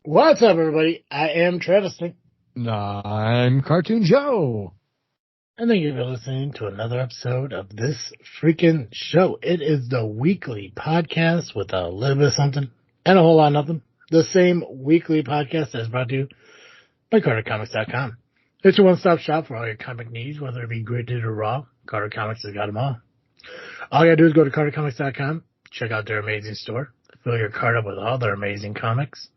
What's up, everybody? I am Travesty. I'm Cartoon Joe. And thank you for listening to another episode of this freaking show. It is the weekly podcast with a little bit of something and a whole lot of nothing. The same weekly podcast that is brought to you by CarterComics.com. It's your one-stop shop for all your comic needs, whether it be graded or raw. Carter Comics has got them all. All you gotta do is go to CarterComics.com, check out their amazing store, fill your cart up with all their amazing comics.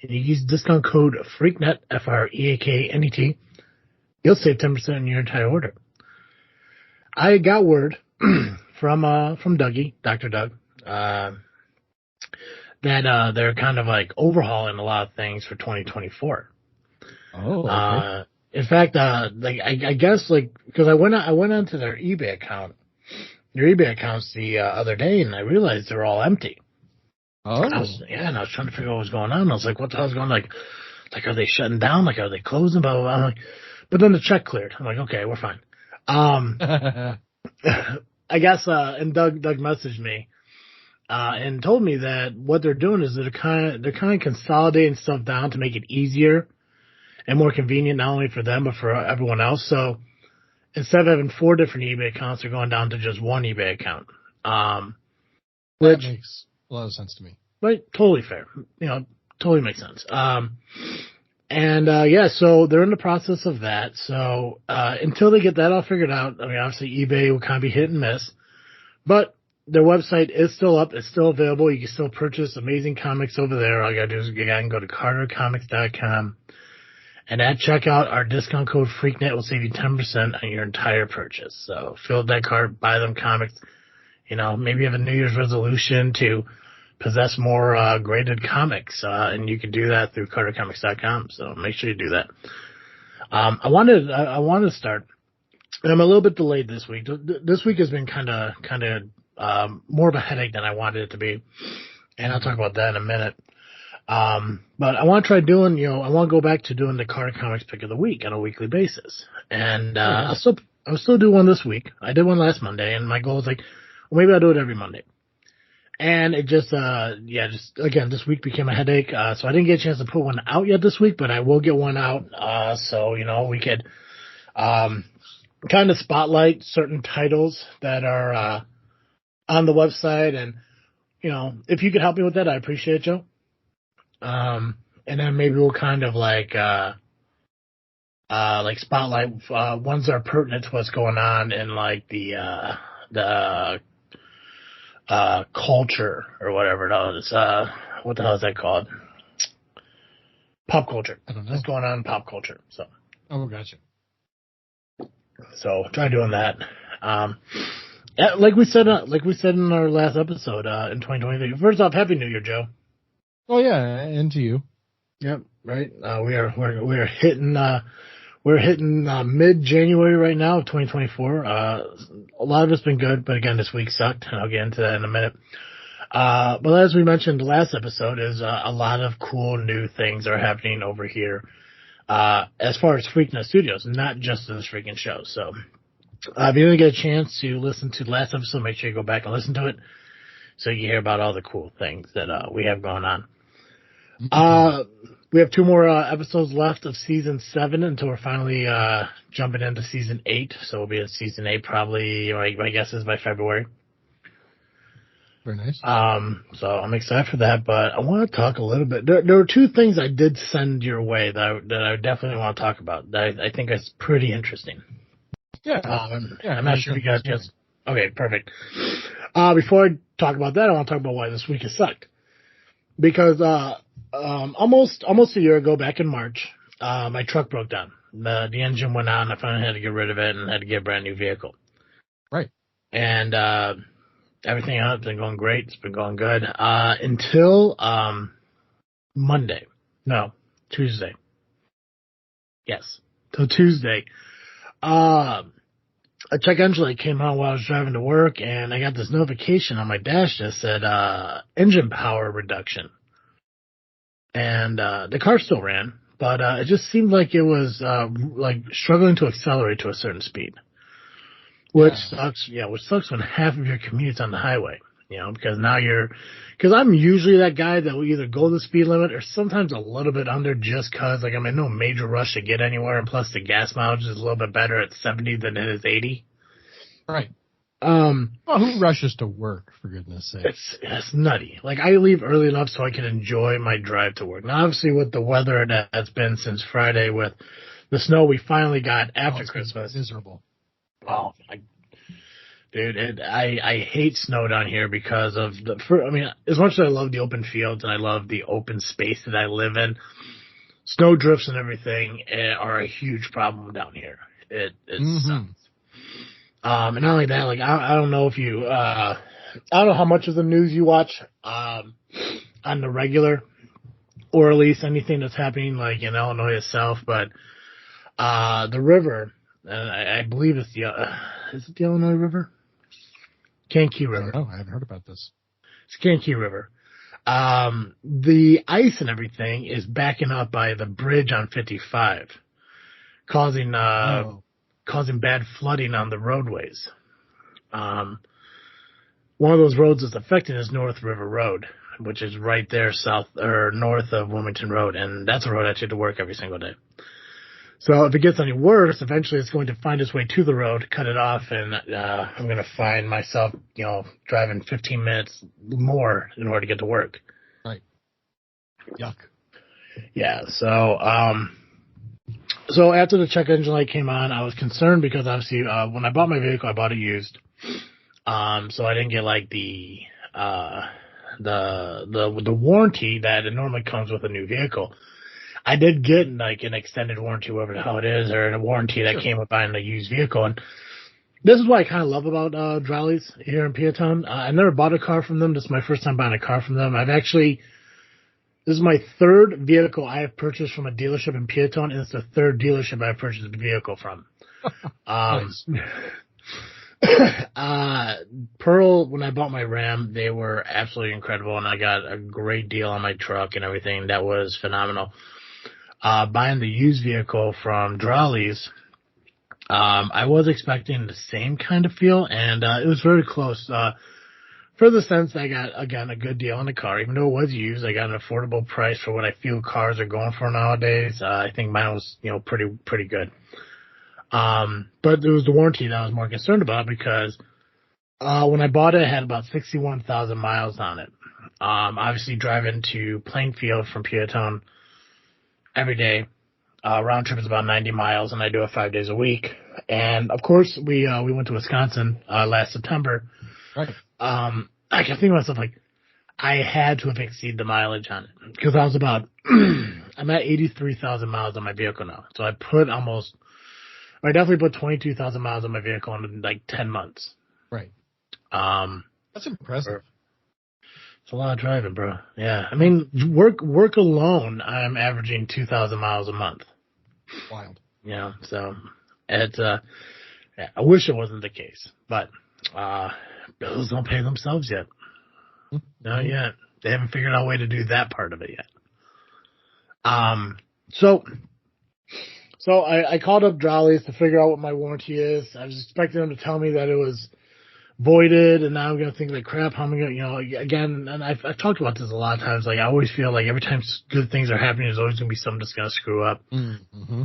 And you use discount code FREAKNET, FREAKNET, you'll save 10% on your entire order. I got word from Dougie, Dr. Doug, that they're kind of like overhauling a lot of things for 2024. Oh, okay. In fact, I guess because I went onto their eBay account, the other day, and I realized they're all empty. Oh. And I was trying to figure out what was going on. I was like, what the hell's going on? Like, are they shutting down? Like, are they closing? Blah, blah, blah. I'm like, but then the check cleared. I'm like, okay, we're fine. I guess, and Doug messaged me, and told me that what they're doing is they're kind of consolidating stuff down to make it easier and more convenient, not only for them, but for everyone else. So instead of having 4 different eBay accounts, they're going down to just one eBay account. Which makes a lot of sense to me. Right, totally fair. Totally makes sense. So they're in the process of that. So until they get that all figured out, I mean, obviously eBay will kind of be hit and miss, but their website is still up. It's still available. You can still purchase amazing comics over there. All you gotta do is go to CarterComics.com, and at checkout, our discount code FREAKNET will save you 10% on your entire purchase. So fill that cart, buy them comics. Maybe you have a New Year's resolution to possess more graded comics, and you can do that through CarterComics.com. So make sure you do that. I want to start, and I'm a little bit delayed this week. This week has been kind of more of a headache than I wanted it to be, and I'll talk about that in a minute. But I want to try doing, I want to go back to doing the Carter Comics Pick of the Week on a weekly basis, and I'll still do one this week. I did one last Monday, and my goal is well, maybe I'll do it every Monday. And it just again, this week became a headache. So I didn't get a chance to put one out yet this week, but I will get one out. So, we could, kind of spotlight certain titles that are, on the website. And, if you could help me with that, I appreciate it, Joe. And then maybe we'll kind of spotlight, ones that are pertinent to what's going on in the culture or whatever it is. What the hell is that called? Pop culture. I don't know. What's going on in pop culture? So. Oh, gotcha. So try doing that. Like we said in our last episode, in 2023. First off, Happy New Year, Joe. Oh yeah, and to you. Yep. Right. We're hitting mid-January right now of 2024. A lot of it's been good, but again, this week sucked, and I'll get into that in a minute. But as we mentioned the last episode, is a lot of cool new things are happening over here as far as Freakin Studios, not just this freaking show. So if you didn't get a chance to listen to the last episode, make sure you go back and listen to it so you hear about all the cool things that we have going on. We have 2 more episodes left of season 7 until we're finally jumping into season 8. So we'll be at season 8 probably, my guess is by February. Very nice. So I'm excited for that, but I want to talk a little bit. There were 2 things I did send your way that I definitely want to talk about that I think is pretty interesting. Yeah. I'm not sure if you guys just. Okay, perfect. Before I talk about that, I want to talk about why this week has sucked. Because almost a year ago, back in March, my truck broke down. The engine went out, and I finally had to get rid of it and had to get a brand new vehicle. Right. And everything else has been going great. It's been going good until Tuesday. Yes, till Tuesday. A check engine light came on while I was driving to work, and I got this notification on my dash that said engine power reduction. And the car still ran, but it just seemed like it was struggling to accelerate to a certain speed, which sucks. Yeah, which sucks when half of your commute's on the highway. because because I'm usually that guy that will either go the speed limit or sometimes a little bit under just cause like I'm in no major rush to get anywhere, and plus the gas mileage is a little bit better at 70 than it is 80. Right. Well, who rushes to work, for goodness sake? It's nutty. Like, I leave early enough so I can enjoy my drive to work. Now, obviously, with the weather that's been since Friday with the snow we finally got after Christmas. Miserable. Oh, dude, I hate snow down here because of as much as I love the open fields and I love the open space that I live in, snow drifts and everything are a huge problem down here. It sucks. And not only that, like, I don't know if you, I don't know how much of the news you watch, on the regular, or at least anything that's happening, like, in Illinois itself, but, the river, I believe it's is it the Illinois River? Kankakee River. I haven't heard about this. It's Kankakee River. The ice and everything is backing up by the bridge on 55, causing bad flooding on the roadways. One of those roads that's affected is North River Road, which is right there north of Wilmington Road, and that's a road I take to work every single day. So if it gets any worse, eventually it's going to find its way to the road, cut it off, and I'm going to find myself, driving 15 minutes more in order to get to work. Right. Yuck. Yeah, So after the check engine light came on, I was concerned because obviously when I bought my vehicle, I bought it used. So I didn't get like the warranty that it normally comes with a new vehicle. I did get like an extended warranty, whatever the hell it is, or a warranty that came with buying a used vehicle. And this is what I kind of love about Drolleys here in Peatown. I never bought a car from them. This is my first time buying a car from them. This is my third vehicle I have purchased from a dealership in Peatown, and it's the third dealership I've purchased a vehicle from. Pearl, when I bought my Ram, they were absolutely incredible, and I got a great deal on my truck and everything. That was phenomenal. Buying the used vehicle from Drolleys, I was expecting the same kind of feel, and it was very close. For the sense I got, again, a good deal on the car. Even though it was used, I got an affordable price for what I feel cars are going for nowadays. I think mine was, pretty good. But it was the warranty that I was more concerned about because, when I bought it, it had about 61,000 miles on it. Obviously driving to Plainfield from Peatown every day. Round trip is about 90 miles and I do it 5 days a week. And of course we went to Wisconsin, last September. Right. I kept thinking to myself, like, I had to have exceeded the mileage on it because I was I'm at 83,000 miles on my vehicle now. So I definitely put 22,000 miles on my vehicle in like 10 months. Right. That's impressive. It's a lot of driving, bro. Yeah. I mean, work alone, I'm averaging 2,000 miles a month. Wild. So it's, I wish it wasn't the case, but, bills don't pay themselves yet. Not yet. They haven't figured out a way to do that part of it yet. So I called up Drolleys to figure out what my warranty is. I was expecting them to tell me that it was voided, and now I'm going to think like, crap, how am I going to, again, and I've talked about this a lot of times, like, I always feel like every time good things are happening, there's always going to be something that's going to screw up. Mm-hmm.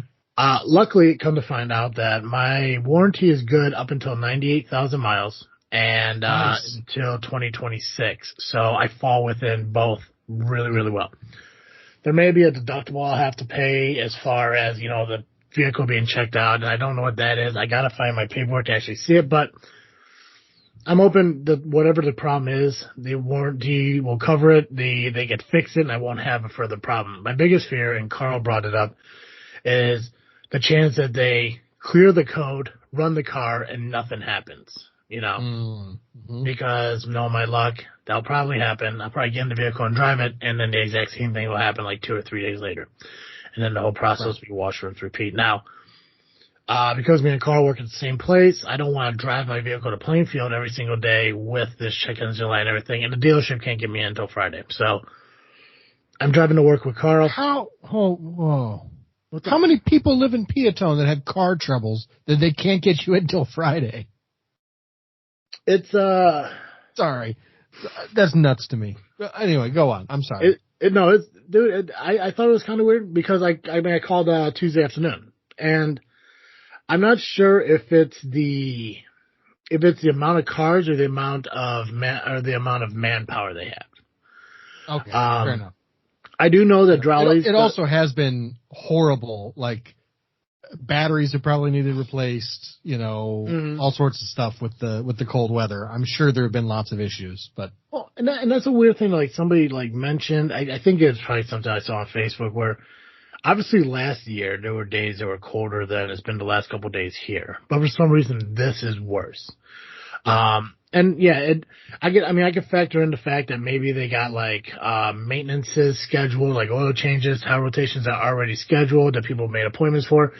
Luckily, come to find out that my warranty is good up until 98,000 miles. And nice. Until 2026. So I fall within both really, really well. There may be a deductible I'll have to pay as far as, the vehicle being checked out, and I don't know what that is. I got to find my paperwork to actually see it, but I'm open that whatever the problem is, the warranty will cover it. They can fix it, and I won't have a further problem. My biggest fear, and Carl brought it up, is the chance that they clear the code, run the car, and nothing happens. Because knowing my luck, that'll probably happen. I'll probably get in the vehicle and drive it, and then the exact same thing will happen like 2 or 3 days later. And then the whole process will be wash, rinse, repeat. Now, because me and Carl work at the same place, I don't want to drive my vehicle to Plainfield every single day with this check engine light and everything, and the dealership can't get me in until Friday. So I'm driving to work with Carl. How many people live in Peatown that have car troubles that they can't get you until Friday? It's sorry. That's nuts to me. Anyway, go on. I'm sorry. I thought it was kind of weird because I called Tuesday afternoon, and I'm not sure if it's the amount of cars or the amount of manpower they have. Okay, fair enough. I do know that Drowley's... It also has been horrible. Like, batteries are probably needed replaced, all sorts of stuff with the cold weather. I'm sure there have been lots of issues, but... Well, and that's a weird thing, like, somebody, like, mentioned... I think it's probably something I saw on Facebook where, obviously last year, there were days that were colder than it's been the last couple of days here. But for some reason, this is worse. And yeah, I can factor in the fact that maybe they got like, maintenances scheduled, like oil changes, tire rotations that are already scheduled that people made appointments for.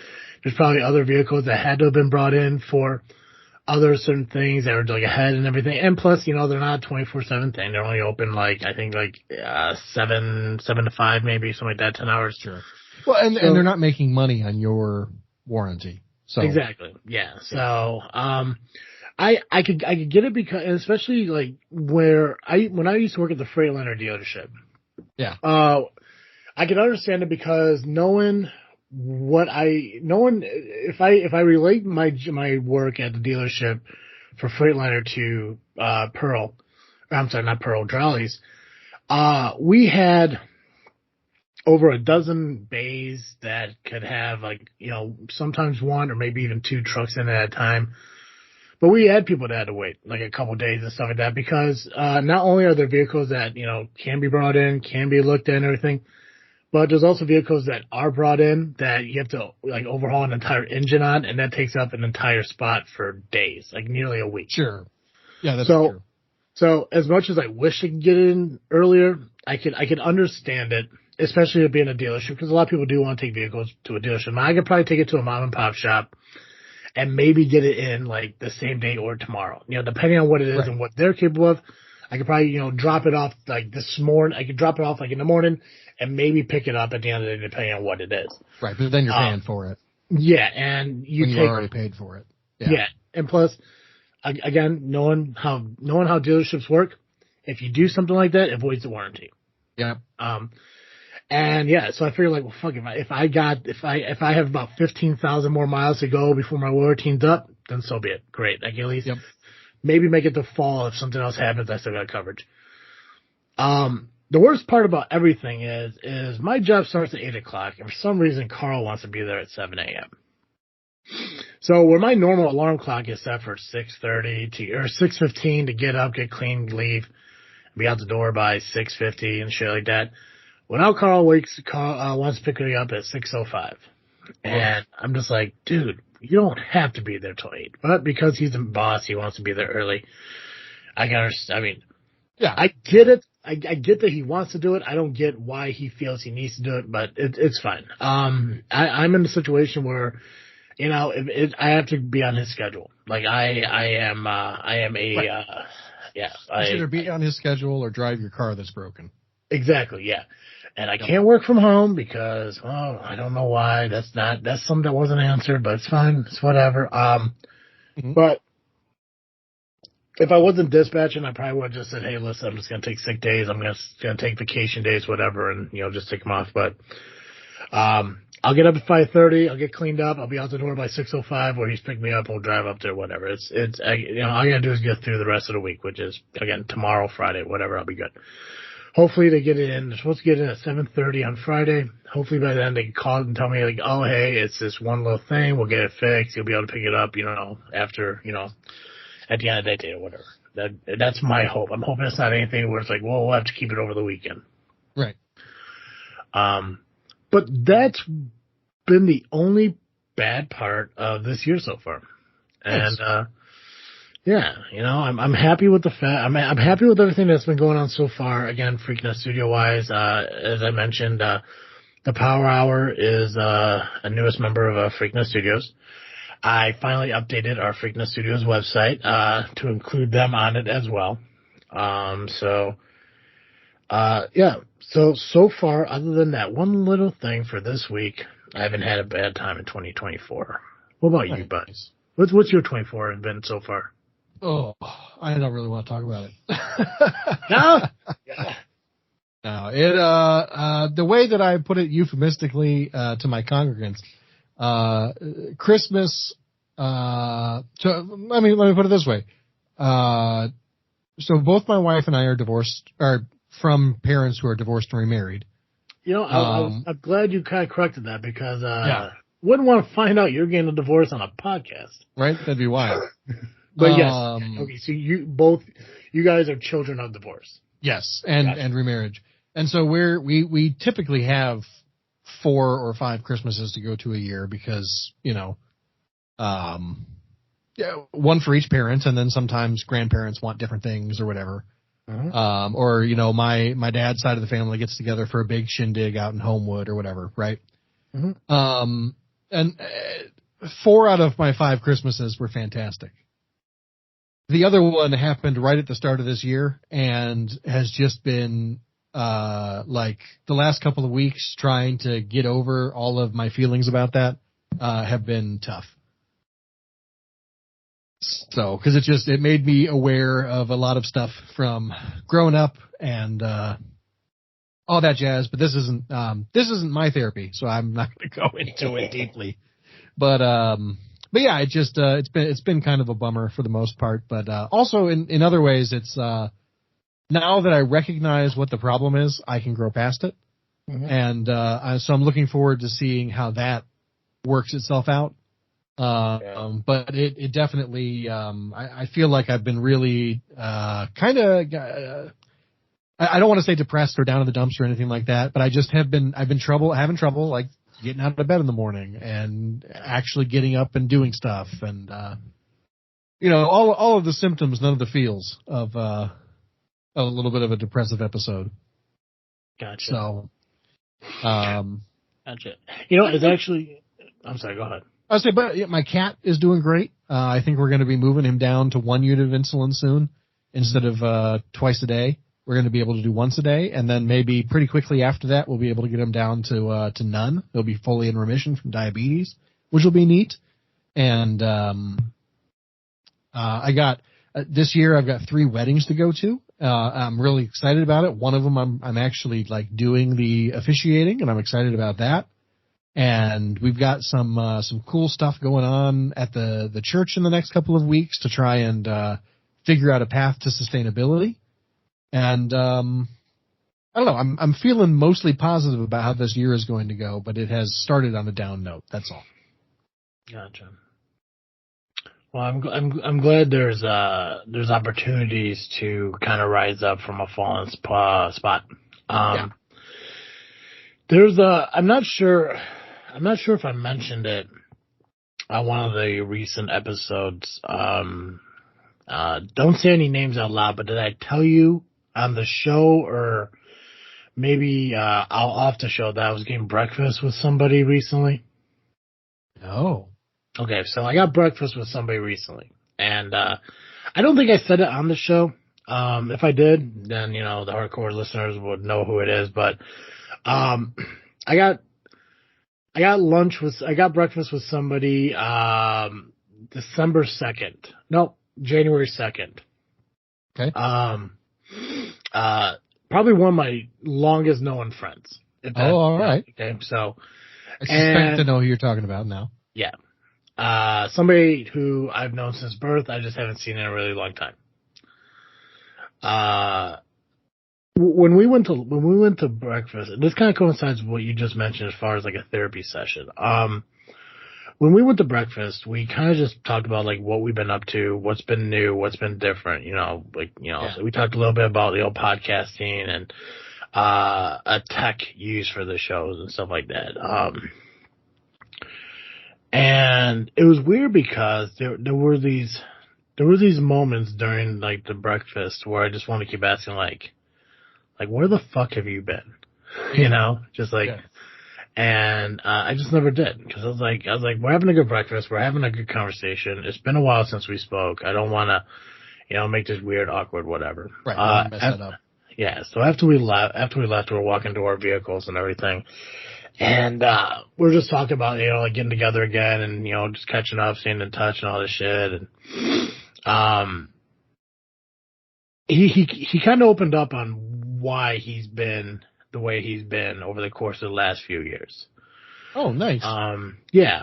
There's probably other vehicles that had to have been brought in for other certain things that are like ahead and everything. And plus, they're not a 24/7 thing. They're only open like, I think like, 7 to 5 maybe, something like that, 10 hours. Sure. Well, and they're not making money on your warranty. So. Exactly. Yeah. So, I could get it because, especially like when I used to work at the Freightliner dealership. Yeah. I can understand it because if I relate my work at the dealership for Freightliner to, Drowley's, we had over a dozen bays that could have like, sometimes one or maybe even two trucks in at a time. But we had people that had to wait like a couple of days and stuff like that because not only are there vehicles that, can be brought in, can be looked at and everything, but there's also vehicles that are brought in that you have to like overhaul an entire engine on, and that takes up an entire spot for days, like nearly a week. Sure. Yeah, that's true. So as much as I wish I could get it in earlier, I could understand it, especially it being a dealership, because a lot of people do want to take vehicles to a dealership. I could probably take it to a mom and pop shop and maybe get it in like the same day or tomorrow. Depending on what it is right. And what they're capable of, I could probably, drop it off like this morning. I could drop it off like in the morning and maybe pick it up at the end of the day depending on what it is. Right, but then you're paying for it. Yeah, and you already paid for it. Yeah, and plus, again, knowing how dealerships work, if you do something like that, it voids the warranty. Yeah. And yeah, so I figured like, well, fuck, if I have about 15,000 more miles to go before my warranty's up, then so be it. Great. I can at least maybe make it to fall if something else happens. I still got coverage. The worst part about everything is my job starts at 8:00, and for some reason Carl wants to be there at 7 a.m. So where my normal alarm clock is set for 6:30 or 6:15 to get up, get clean, leave, be out the door by 6:50 and shit like that. Well, now Carl wants to pick me up at 6:05. And I'm just like, dude, you don't have to be there till 8. But because he's the boss, he wants to be there early. I can understand. I mean, yeah, I get it. I get that he wants to do it. I don't get why he feels he needs to do it, but it's fine. I'm in a situation where, I have to be on his schedule. Like I am a, yeah. You either be on his schedule or drive your car that's broken. Exactly. Yeah. And I can't work from home because, I don't know why. That's something that wasn't answered, but it's fine. It's whatever. But if I wasn't dispatching, I probably would have just said, hey, listen, I'm just going to take sick days. I'm going to take vacation days, whatever, and, just take them off. But, I'll get up at 5:30. I'll get cleaned up. I'll be out the door by 6:05 where he's picked me up. We'll drive up there, whatever. All I got to do is get through the rest of the week, which is, again, tomorrow, Friday, whatever. I'll be good. Hopefully they get it in. They're supposed to get in at 7:30 on Friday. Hopefully by then they can call and tell me like, oh, hey, it's this one little thing. We'll get it fixed. You'll be able to pick it up, after, at the end of the day or whatever. That's my hope. I'm hoping it's not anything where it's like, well, we'll have to keep it over the weekend. Right. But that's been the only bad part of this year so far. And, yeah, I'm happy with I'm happy with everything that's been going on so far. Again, Freakin studio wise, as I mentioned, the Power Hour is, a newest member of, Freakin Studios. I finally updated our Freakin Studios website, to include them on it as well. Yeah. So far, other than that one little thing for this week, I haven't had a bad time in 2024. What about you, buddies? What's your 24 been so far? Oh, I don't really want to talk about it. No? No, the way that I put it euphemistically, to my congregants, Christmas, let me put it this way. So both my wife and I are divorced, or from parents who are divorced and remarried. You know, I'm glad you kind of corrected that because, wouldn't want to find out you're getting a divorce on a podcast. Right? That'd be wild. But yes. Okay. So you guys are children of divorce. Yes. And remarriage. And so we typically have 4 or 5 Christmases to go to a year because, one for each parent, and then sometimes grandparents want different things or whatever. Mm-hmm. Or my dad's side of the family gets together for a big shindig out in Homewood or whatever, right? Mm-hmm. And 4 out of my 5 Christmases were fantastic. The other one happened right at the start of this year and has just been like the last couple of weeks trying to get over all of my feelings about that have been tough. So, because it made me aware of a lot of stuff from growing up and all that jazz. But this isn't my therapy, so I'm not going to go into it deeply. But yeah, it's been kind of a bummer for the most part. But also in other ways, it's now that I recognize what the problem is, I can grow past it. Mm-hmm. And so I'm looking forward to seeing how that works itself out. But it definitely, I feel like I've been really, kind of, I don't want to say depressed or down in the dumps or anything like that, but I've been having trouble like getting out of bed in the morning and actually getting up and doing stuff and, all of the symptoms, none of the feels of, a little bit of a depressive episode. Gotcha. So, gotcha. It's actually, I'm sorry, go ahead. I say, but my cat is doing great. I think we're going to be moving him down to 1 unit of insulin soon instead of twice a day. We're going to be able to do once a day, and then maybe pretty quickly after that, we'll be able to get him down to none. He'll be fully in remission from diabetes, which will be neat. And this year I've got 3 weddings to go to. I'm really excited about it. One of them I'm actually like doing the officiating, and I'm excited about that. And we've got some cool stuff going on at the church in the next couple of weeks to try and figure out a path to sustainability. And I don't know. I'm feeling mostly positive about how this year is going to go, but it has started on a down note. That's all. Gotcha. Well, I'm glad there's opportunities to kind of rise up from a fallen spot. I'm not sure if I mentioned it on one of the recent episodes. Don't say any names out loud, but did I tell you on the show or maybe off the show that I was getting breakfast with somebody recently? No. Okay, so I got breakfast with somebody recently, and I don't think I said it on the show. If I did, then the hardcore listeners would know who it is. But I got breakfast with somebody December 2nd. No, January 2nd. Okay. Probably one of my longest known friends. All right. Okay, so I suspect to know who you're talking about now. Yeah. Somebody who I've known since birth. I just haven't seen in a really long time. When we went to breakfast, and this kind of coincides with what you just mentioned as far as like a therapy session. When we went to breakfast, we kind of just talked about like what we've been up to, what's been new, what's been different, So we talked a little bit about the old podcasting and, a tech used for the shows and stuff like that. And it was weird because there were these moments during like the breakfast where I just want to keep asking like where the fuck have you been? Just like, yeah. And I just never did because I was like, we're having a good breakfast, we're having a good conversation. It's been a while since we spoke. I don't want to, make this weird, awkward, whatever. Right. Mess that up. Yeah. So after we left, we're walking to our vehicles and everything. And, we're just talking about, like getting together again and, just catching up, staying in touch and all this shit. And, he kind of opened up on why he's been the way he's been over the course of the last few years. Oh, nice. Yeah.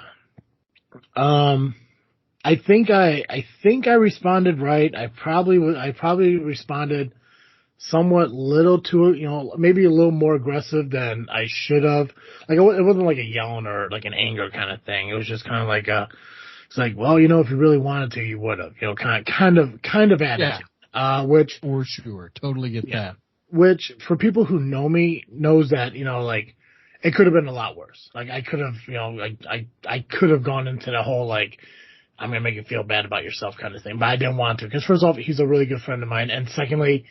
I think I responded right. I probably responded somewhat little too, maybe a little more aggressive than I should have. Like it wasn't like a yelling or like an anger kind of thing. It was just kind of like it's like, well, if you really wanted to, you would have, kind of attitude. Which for sure, totally get that. Which for people who know me knows that, like it could have been a lot worse. Like I could have, I could have gone into the whole like, I'm going to make you feel bad about yourself kind of thing, but I didn't want to because first off, he's a really good friend of mine. And secondly,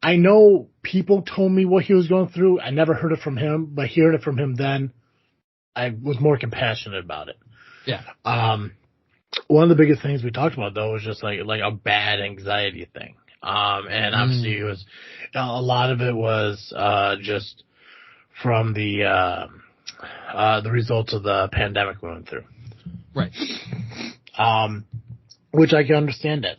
I know people told me what he was going through. I never heard it from him, but hearing it from him then, I was more compassionate about it. Yeah. One of the biggest things we talked about though was just like a bad anxiety thing. And obviously it was, a lot of it was, just from the results of the pandemic we went through. Right. Which I can understand that,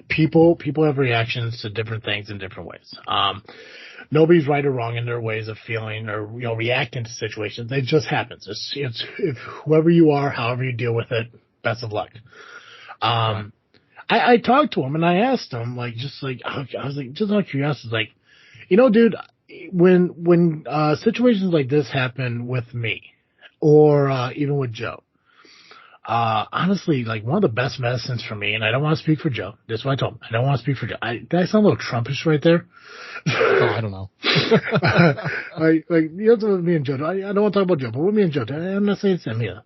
people have reactions to different things in different ways. Nobody's right or wrong in their ways of feeling or, reacting to situations. It just happens. It's if whoever you are, however you deal with it, best of luck. Right. I talked to him and I asked him, I was like, just out of curiosity, dude, when situations like this happen with me or, even with Joe, honestly, one of the best medicines for me, and I don't want to speak for Joe. This is what I told him. I don't want to speak for Joe. Did I sound a little Trumpish right there? Oh, I don't know. With me and Joe. I don't want to talk about Joe, but with me and Joe, I'm not saying it's him either.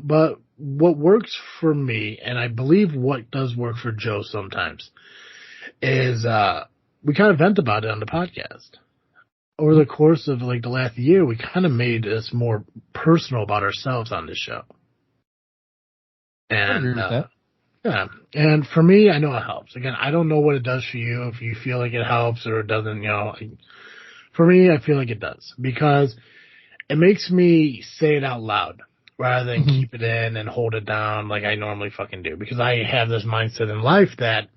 But what works for me, and I believe what does work for Joe sometimes, is we kind of vent about it on the podcast. Over the course of the last year, we kind of made us more personal about ourselves on this show. And, I agree with that. Yeah. And for me, I know it helps. Again, I don't know what it does for you, if you feel like it helps or it doesn't, For me, I feel like it does because it makes me say it out loud rather than keep it in and hold it down like I normally fucking do. Because I have this mindset in life that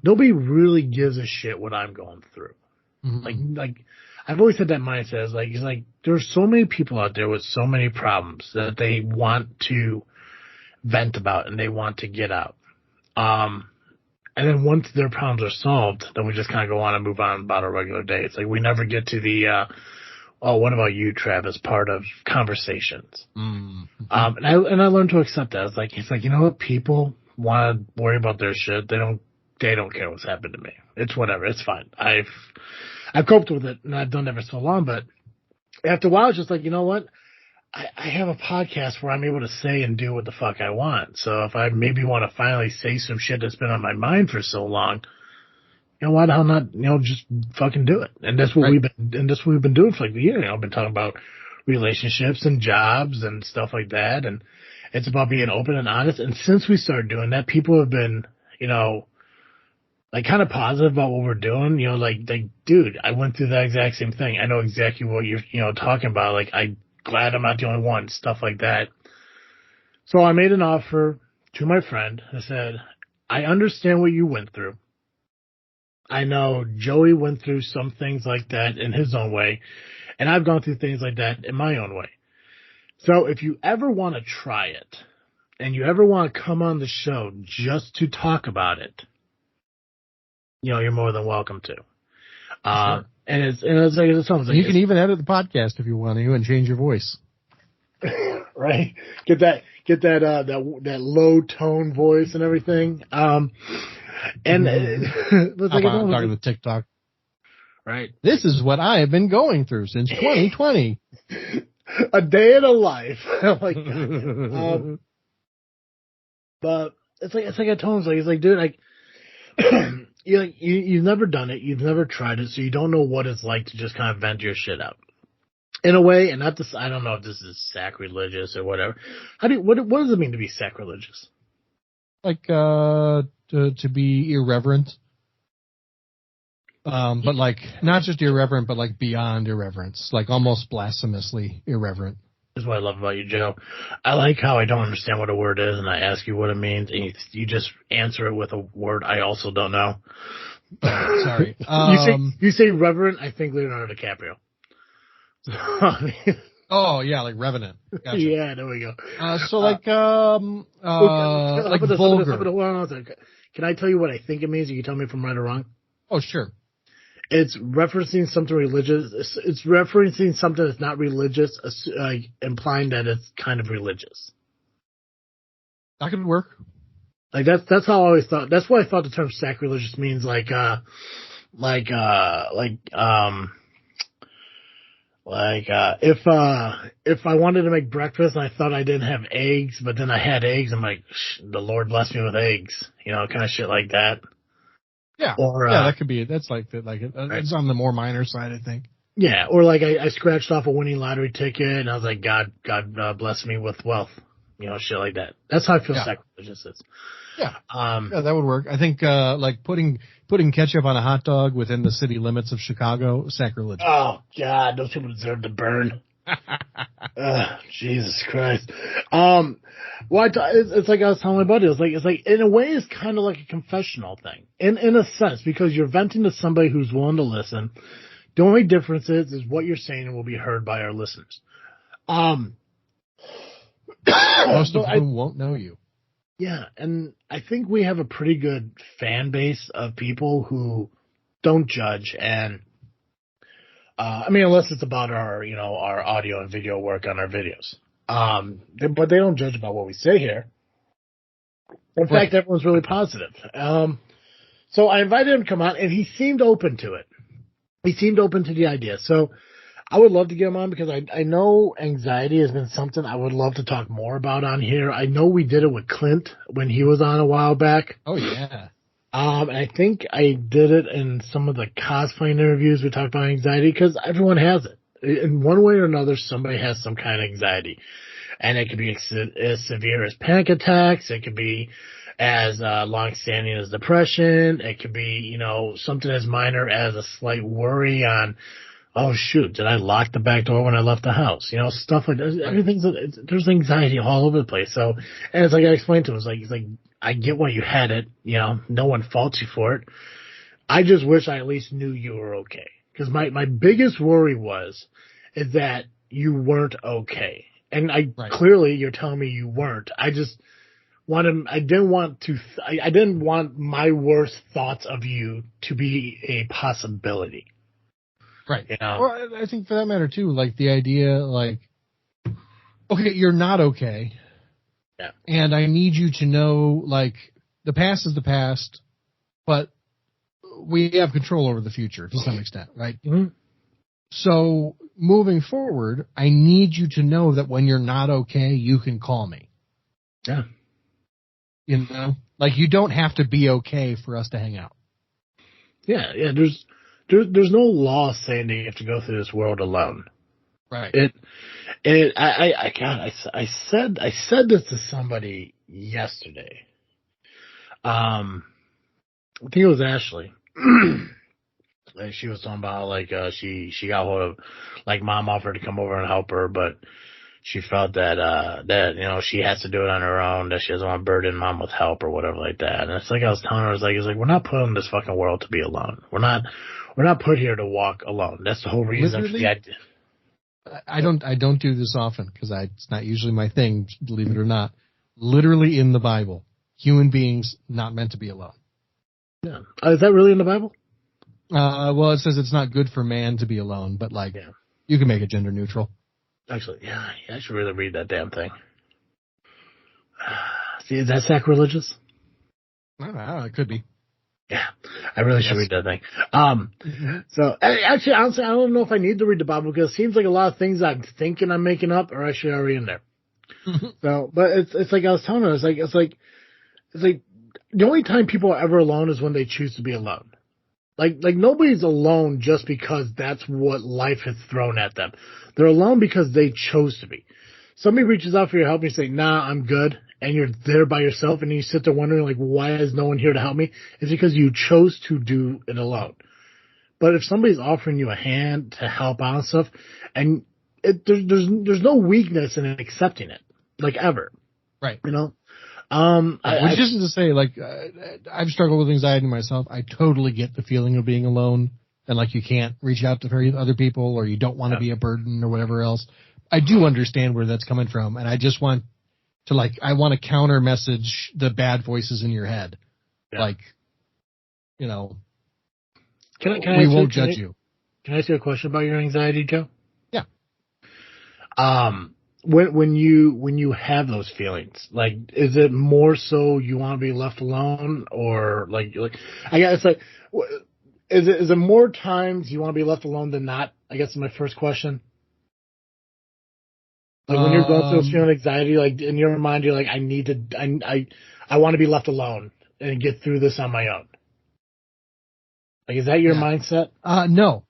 nobody really gives a shit what I'm going through. Like I've always had that mindset. It's like there's so many people out there with so many problems that they want to vent about and they want to get out. And then once their problems are solved, then we just kind of go on and move on about our regular day. It's like we never get to the, what about you, Travis, part of conversations. And I learned to accept that. It's like, you know what? People want to worry about their shit. They don't care what's happened to me. It's whatever. It's fine. I've coped with it and I've done it for so long, but after a while, it's just like, you know what? I have a podcast where I'm able to say and do what the fuck I want. So if I maybe want to finally say some shit that's been on my mind for so long, why the hell not, just fucking do it. And that's what we've been doing for a year. I've been talking about relationships and jobs and stuff like that. And it's about being open and honest. And since we started doing that, people have been, kind of positive about what we're doing. Dude, I went through that exact same thing. I know exactly what you're, talking about. I'm glad I'm not the only one, stuff like that. So I made an offer to my friend. I said, I understand what you went through. I know Joey went through some things like that in his own way, and I've gone through things like that in my own way. So if you ever want to try it, and you ever want to come on the show just to talk about it, you're more than welcome to. Sure. And it's like it sounds like you can even edit the podcast if you want to and change your voice. Right? Get that low tone voice and everything. And it's like I'm talking to TikTok. Right. This is what I have been going through since 2020. A day in a life. Oh my God. But it's like I told him, it's like, dude, you've never done it, you've never tried it, so you don't know what it's like to just kind of vent your shit out. In a way, and not this, I don't know if this is sacrilegious or whatever. What does it mean to be sacrilegious? To be irreverent. But not just irreverent, but beyond irreverence, almost blasphemously irreverent. is what I love about you, Joe. I like how I don't understand what a word is, and I ask you what it means, and you just answer it with a word I also don't know. Oh, sorry. You say reverend, I think Leonardo DiCaprio. So, Oh yeah, like Revenant. Gotcha. Yeah, there we go. Like vulgar. Can I tell you what I think it means? You can tell me if I'm right or wrong. Oh sure. It's referencing something religious. It's referencing something that's not religious, implying that it's kind of religious. That could work. Like that's how I always thought. That's what I thought the term sacrilegious means. If I wanted to make breakfast and I thought I didn't have eggs, but then I had eggs, I'm like, the Lord bless me with eggs, kind of shit like that. Yeah, or that could be. That's like that. Like it's on the more minor side, I think. Yeah, or like I scratched off a winning lottery ticket and I was like, God bless me with wealth, shit like that. That's how I feel sacrilegious is. Yeah, that would work. I think like putting ketchup on a hot dog within the city limits of Chicago, sacrilegious. Oh God, those people deserve to burn. Jesus Christ. It's like I was telling my buddy. It's like in a way, it's kind of like a confessional thing, in a sense, because you're venting to somebody who's willing to listen. The only difference is what you're saying will be heard by our listeners. Most of whom won't know you. Yeah, and I think we have a pretty good fan base of people who don't judge, and unless it's about our audio and video work on our videos. But they don't judge about what we say here. In fact, everyone's really positive. So I invited him to come on, and he seemed open to it. He seemed open to the idea. So I would love to get him on because I know anxiety has been something I would love to talk more about on here. I know we did it with Clint when he was on a while back. Oh, yeah. I think I did it in some of the cosplaying interviews. We talked about anxiety because everyone has it. In one way or another, somebody has some kind of anxiety. And it could be as severe as panic attacks. It could be as long-standing as depression. It could be, something as minor as a slight worry on, oh, shoot, did I lock the back door when I left the house? Stuff like that. There's anxiety all over the place. So, and it's like I explained to him, it's like, I get why you had it. No one faults you for it. I just wish I at least knew you were okay. Because my biggest worry is that you weren't okay. And clearly you're telling me you weren't. I didn't want my worst thoughts of you to be a possibility. Right. Well, I think for that matter too, like the idea, like, okay, you're not okay. Yeah. And I need you to know, like, the past is the past, but we have control over the future to some extent, right? Mm-hmm. So moving forward, I need you to know that when you're not okay, you can call me. Yeah. Like you don't have to be okay for us to hang out. Yeah. Yeah. There's no law saying that you have to go through this world alone. Right. I said this to somebody yesterday. I think it was Ashley. Like she was talking about like she got hold of, like, mom offered to come over and help her, but she felt that she has to do it on her own, that she doesn't want to burden mom with help or whatever like that. And it's like I was telling her, it's like we're not put in this fucking world to be alone. We're not put here to walk alone. That's the whole reason for the idea. I don't do this often because it's not usually my thing, believe it or not. Literally in the Bible, human beings not meant to be alone. Yeah. Is that really in the Bible? Well, it says it's not good for man to be alone, but you can make it gender neutral. Actually, yeah, I should really read that damn thing. See, is that sacrilegious? I don't know, it could be. Yeah, I really should read that thing. So, actually, honestly, I don't know if I need to read the Bible because it seems like a lot of things I'm thinking I'm making up are actually already in there. So, but it's like I was telling her, it's like the only time people are ever alone is when they choose to be alone. Like nobody's alone just because that's what life has thrown at them. They're alone because they chose to be. Somebody reaches out for your help and you say, nah, I'm good. And you're there by yourself and you sit there wondering, like, why is no one here to help me? It's because you chose to do it alone. But if somebody's offering you a hand to help out and stuff, and there's no weakness in accepting it, like ever. Right. You know? Which isn't to say, like, I've struggled with anxiety myself. I totally get the feeling of being alone and, like, you can't reach out to other people or you don't want to be a burden or whatever else. I do understand where that's coming from, and I just want to, like, I want to counter message the bad voices in your head. Yeah. Like, you know, we won't judge you. Can I ask you a question about your anxiety, Joe? Yeah. When you have those feelings, like, is it more so you want to be left alone, or like I guess, like, is it more times you want to be left alone than not? I guess is my first question. Like, when you're going through this feeling of anxiety, like, in your mind, you're like, I want to be left alone and get through this on my own. Like, is that your mindset? No.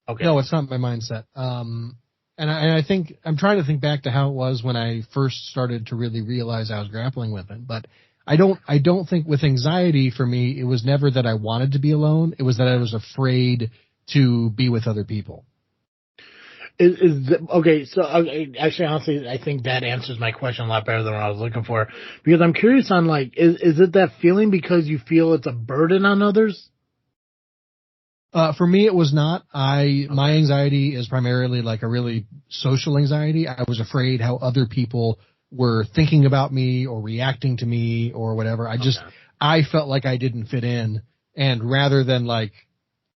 Okay. No, it's not my mindset. And I think I'm trying to think back to how it was when I first started to really realize I was grappling with it. But I don't think with anxiety for me, it was never that I wanted to be alone. It was that I was afraid to be with other people. Okay, so actually, honestly, I think that answers my question a lot better than what I was looking for, because I'm curious on, like, is it that feeling because you feel it's a burden on others? For me, it was not. My anxiety is primarily like a really social anxiety. I was afraid how other people were thinking about me or reacting to me or whatever. I felt like I didn't fit in, and rather than, like,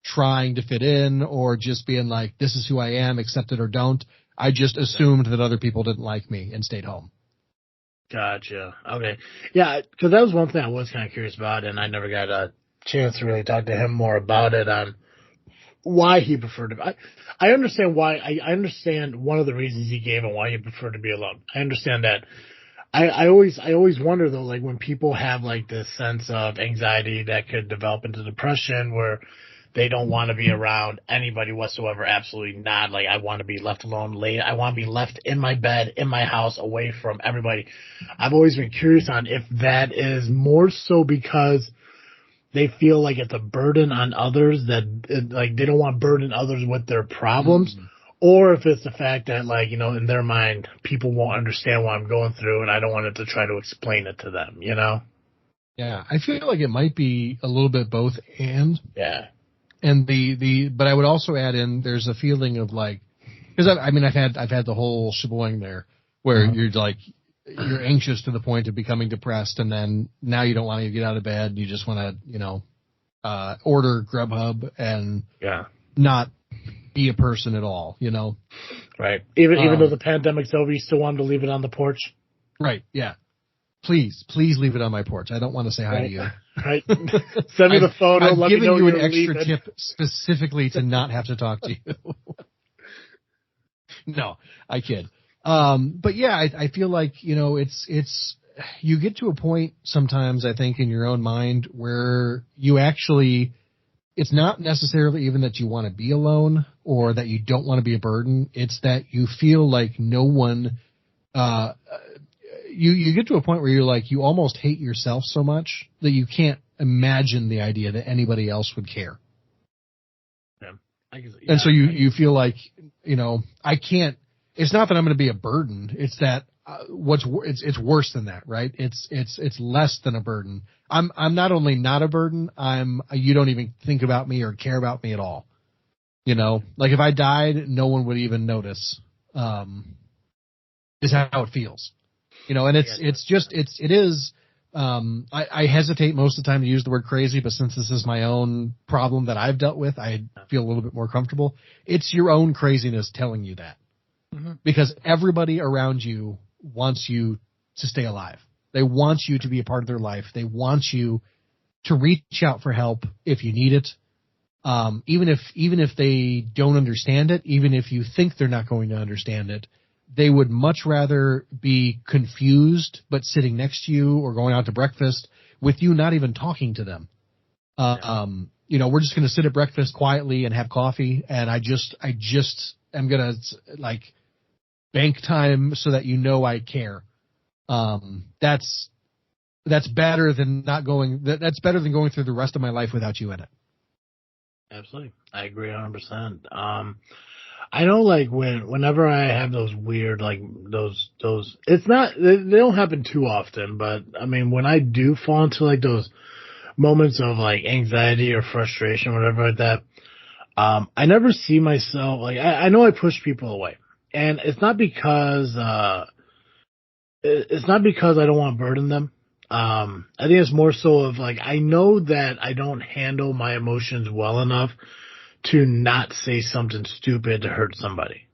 trying to fit in or just being like, this is who I am, accept it or don't, I just assumed that other people didn't like me and stayed home. Gotcha. Okay. Yeah, because that was one thing I was kind of curious about, and I never got a chance to really talk to him more about it, on why he preferred to. I understand why. I understand one of the reasons he gave and why he preferred to be alone. I understand that. I always wonder, though, like, when people have, like, this sense of anxiety that could develop into depression, where they don't want to be around anybody whatsoever. Absolutely not. Like, I want to be left alone late. I want to be left in my bed, in my house, away from everybody. I've always been curious on if that is more so because they feel like it's a burden on others, that like they don't want to burden others with their problems, or if it's the fact that, like, you know, in their mind, people won't understand what I'm going through, and I don't want to try to explain it to them, you know? Yeah, I feel like it might be a little bit both and. Yeah. And but I would also add in, there's a feeling of, like, because I've had the whole shebang there, where you're like, you're anxious to the point of becoming depressed, and then now you don't want to get out of bed. You just want to, you know, order Grubhub and not be a person at all, you know? Right. Even though the pandemic's over, you still wanted to leave it on the porch? Right, yeah. Please leave it on my porch. I don't want to say hi to you. Right. Send me the photo. I'm giving you an extra leaving. tip specifically to not have to talk to you. No, I kid. But yeah, I feel like, you know, it's you get to a point sometimes, I think, in your own mind where you actually, it's not necessarily even that you want to be alone or that you don't want to be a burden. It's that you feel like no one, you get to a point where you're like, you almost hate yourself so much that you can't imagine the idea that anybody else would care. And so you feel like, you know, I can't, it's not that I'm going to be a burden. It's that it's worse than that, right? It's less than a burden. I'm not only not a burden, you don't even think about me or care about me at all. You know, like if I died, no one would even notice, is how it feels. You know, and it is, I hesitate most of the time to use the word crazy, but since this is my own problem that I've dealt with, I feel a little bit more comfortable. It's your own craziness telling you that. Because everybody around you wants you to stay alive. They want you to be a part of their life. They want you to reach out for help if you need it. Even if they don't understand it, even if you think they're not going to understand it, they would much rather be confused but sitting next to you or going out to breakfast with you not even talking to them. You know, we're just going to sit at breakfast quietly and have coffee, and I just am going to, like, bank time so that you know I care. That's better than not going. That's better than going through the rest of my life without you in it. Absolutely. I agree 100%. I know, like, whenever I have those weird, like, it's not, they don't happen too often, but, I mean, when I do fall into, like, those moments of, like, anxiety or frustration, whatever like that, I never see myself, like, I know I push people away. And it's not because I don't want to burden them. I think it's more so of, like, I know that I don't handle my emotions well enough to not say something stupid to hurt somebody.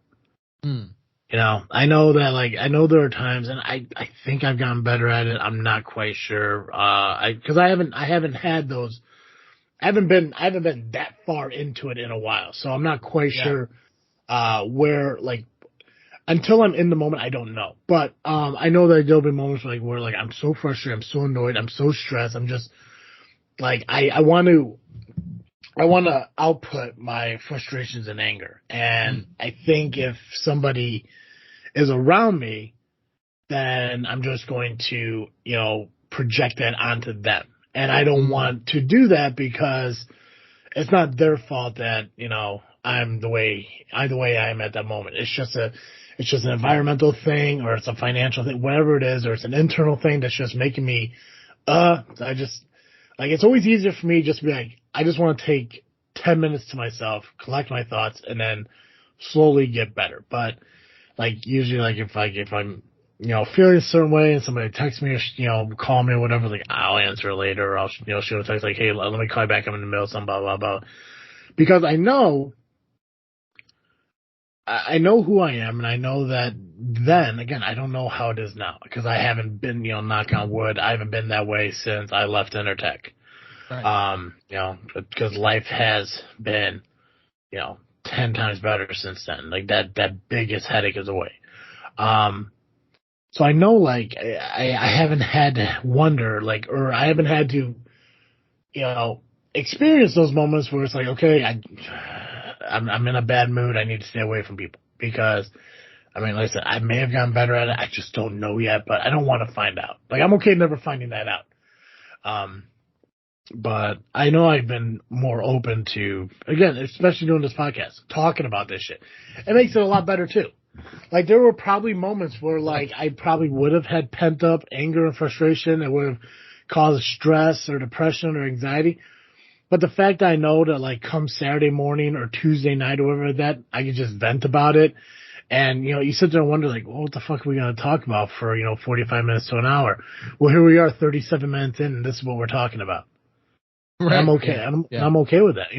Mm. You know, I know that, like, I know there are times, and I think I've gotten better at it. I'm not quite sure. Cause I haven't had those, I haven't been that far into it in a while. So I'm not quite sure, where, like, until I'm in the moment, I don't know. But, I know that there'll be moments where, like, I'm so frustrated, I'm so annoyed, I'm so stressed, I'm just, like, I want to output my frustrations and anger. And I think if somebody is around me, then I'm just going to, project that onto them. And I don't want to do that because it's not their fault that, I'm the way I am at that moment. It's just an environmental thing, or it's a financial thing, whatever it is, or it's an internal thing that's just making me, it's always easier for me just to be like, I just want to take 10 minutes to myself, collect my thoughts, and then slowly get better. But, like, usually, like, if I'm, feeling a certain way and somebody texts me or, call me or whatever, like, I'll answer later, or I'll, shoot a text like, hey, let me call you back, I'm in the middle of something, blah, blah, blah. Because I know who I am, and I know that then, again, I don't know how it is now, because I haven't been, knock on wood, I haven't been that way since I left Intertech. Right. Because life has been, 10 times better since then. Like, that biggest headache is away. So I know, like, I haven't had to wonder, like, or I haven't had to, experience those moments where it's like, okay, I'm in a bad mood, I need to stay away from people. Because, I mean, like I said, I may have gotten better at it, I just don't know yet, but I don't want to find out. Like, I'm okay never finding that out. But I know I've been more open to, again, especially doing this podcast, talking about this shit. It makes it a lot better, too. Like, there were probably moments where, like, I probably would have had pent-up anger and frustration that would have caused stress or depression or anxiety. But the fact that I know that, like, come Saturday morning or Tuesday night or whatever that, I can just vent about it. And, you sit there and wonder, like, well, what the fuck are we going to talk about for, 45 minutes to an hour? Well, here we are 37 minutes in, and this is what we're talking about. Right. I'm okay. Yeah. I'm okay with that.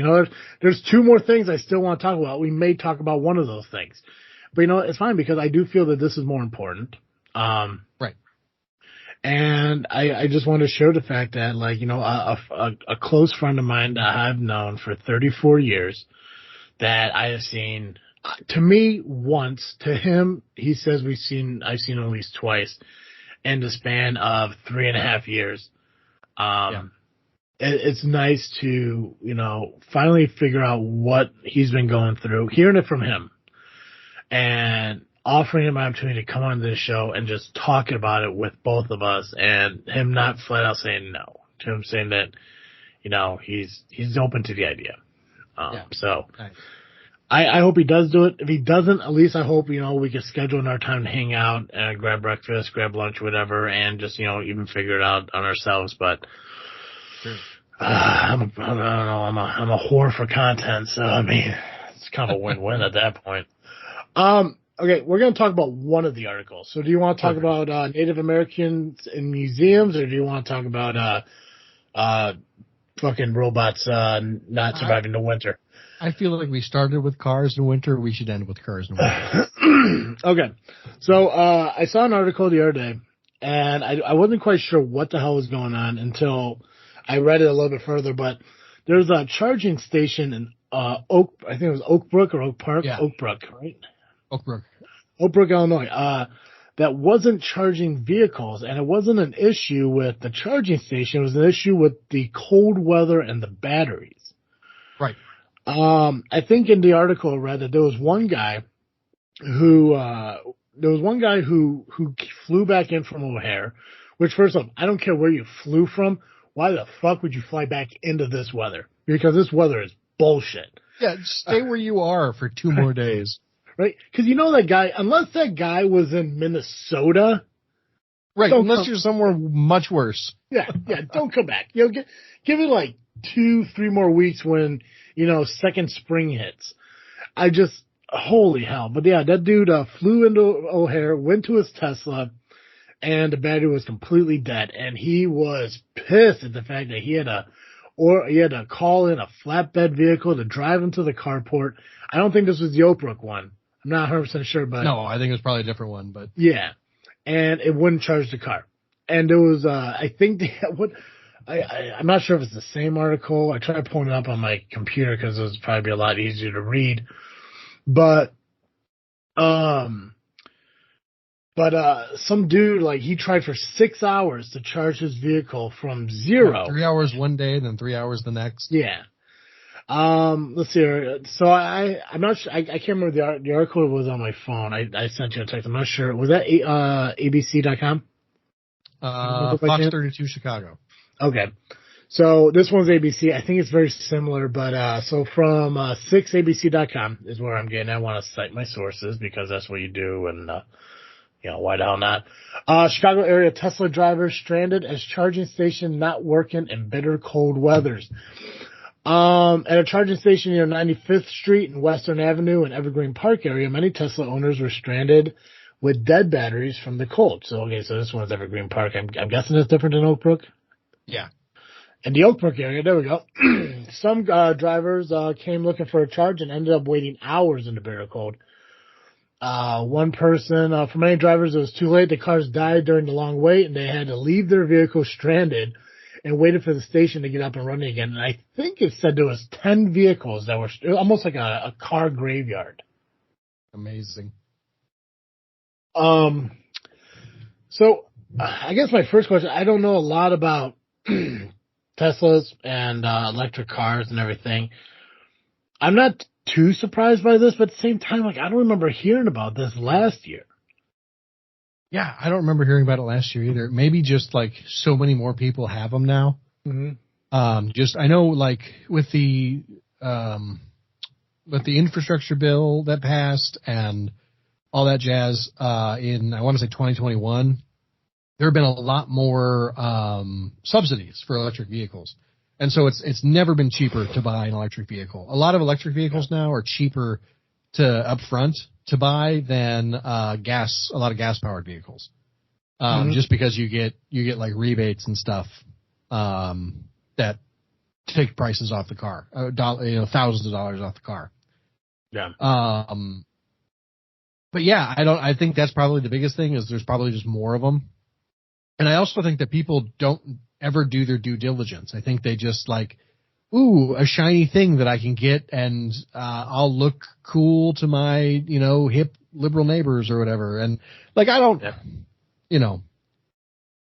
There's two more things I still want to talk about. We may talk about one of those things. But, it's fine because I do feel that this is more important. Right. And I just want to share the fact that, like, a close friend of mine that I've known for 34 years that I have seen, to me, once. To him, he says I've seen him at least twice in the span of 3.5 years. It's nice to, finally figure out what he's been going through, hearing it from him, and offering him an opportunity to come on this show and just talk about it with both of us, and him not flat out saying no, to him saying that, he's open to the idea. So nice. I hope he does do it. If he doesn't, at least I hope, we can schedule our time to hang out and grab breakfast, grab lunch, whatever, and just, even figure it out on ourselves. But sure. I don't know, I'm a whore for content, so I mean, it's kind of a win-win at that point. Okay, we're going to talk about one of the articles. So do you want to talk about Native Americans in museums, or do you want to talk about fucking robots not surviving the winter? I feel like we started with cars in winter. We should end with cars in winter. Okay. So I saw an article the other day, and I wasn't quite sure what the hell was going on until I read it a little bit further. But there's a charging station in I think it was Oak Brook or Oak Park? Yeah. Oak Brook, right? Oak Brook, Illinois. That wasn't charging vehicles, and it wasn't an issue with the charging station. It was an issue with the cold weather and the batteries. Right. I think in the article I read that there was one guy who flew back in from O'Hare, which, first off, I don't care where you flew from. Why the fuck would you fly back into this weather? Because this weather is bullshit. Yeah, stay where you are for 2 more days. Right? Because you know that guy, unless that guy was in Minnesota. Right, unless you're somewhere much worse. Yeah, don't come back. You know, give it like 2-3 more weeks when, second spring hits. Holy hell. But yeah, that dude flew into O'Hare, went to his Tesla, and the battery was completely dead. And he was pissed at the fact that he had to call in a flatbed vehicle to drive him to the carport. I don't think this was the Oak Brook one. I'm not 100% sure, but. No, I think it was probably a different one, but. Yeah. And it wouldn't charge the car. And there was, I think I'm not sure if it's the same article. I tried pulling it up on my computer because it was probably a lot easier to read. But some dude, like, he tried for 6 hours to charge his vehicle from zero. 3 hours one day, then 3 hours the next. Yeah. Let's see here. So I'm not sure. I can't remember the article was on my phone. I sent you a text. I'm not sure. Was that ABC.com? Fox 32 Chicago. Okay. So this one's ABC. I think it's very similar, but so from 6abc.com is where I'm getting. I want to cite my sources because that's what you do, and why the hell not? Chicago area Tesla drivers stranded as charging station not working in bitter cold weathers. At a charging station near 95th Street and Western Avenue in Evergreen Park area, many Tesla owners were stranded with dead batteries from the cold. So this one's Evergreen Park. I'm guessing it's different than Oak Brook? Yeah. In the Oak Brook area, there we go. Some drivers came looking for a charge and ended up waiting hours in the bitter cold. One person, for many drivers, it was too late. The cars died during the long wait, and they had to leave their vehicle stranded and waited for the station to get up and running again. And I think it said there was 10 vehicles that were almost like a car graveyard. Amazing. So I guess my first question, I don't know a lot about Teslas and electric cars and everything. I'm not too surprised by this, but at the same time, like, I don't remember hearing about this last year. Yeah, I don't remember hearing about it last year either. Maybe just like so many more people have them now. Mm-hmm. I know like with the infrastructure bill that passed and all that jazz in, I want to say 2021, there have been a lot more subsidies for electric vehicles. And so it's never been cheaper to buy an electric vehicle. A lot of electric vehicles now are cheaper to upfront to buy than a lot of gas powered vehicles. Just because you get like rebates and stuff that take prices off the car, thousands of dollars off the car. Yeah. But yeah, I think that's probably the biggest thing is there's probably just more of them. And I also think that people don't ever do their due diligence. I think they just like, ooh, a shiny thing that I can get and I'll look cool to my, hip liberal neighbors or whatever. And like, I don't,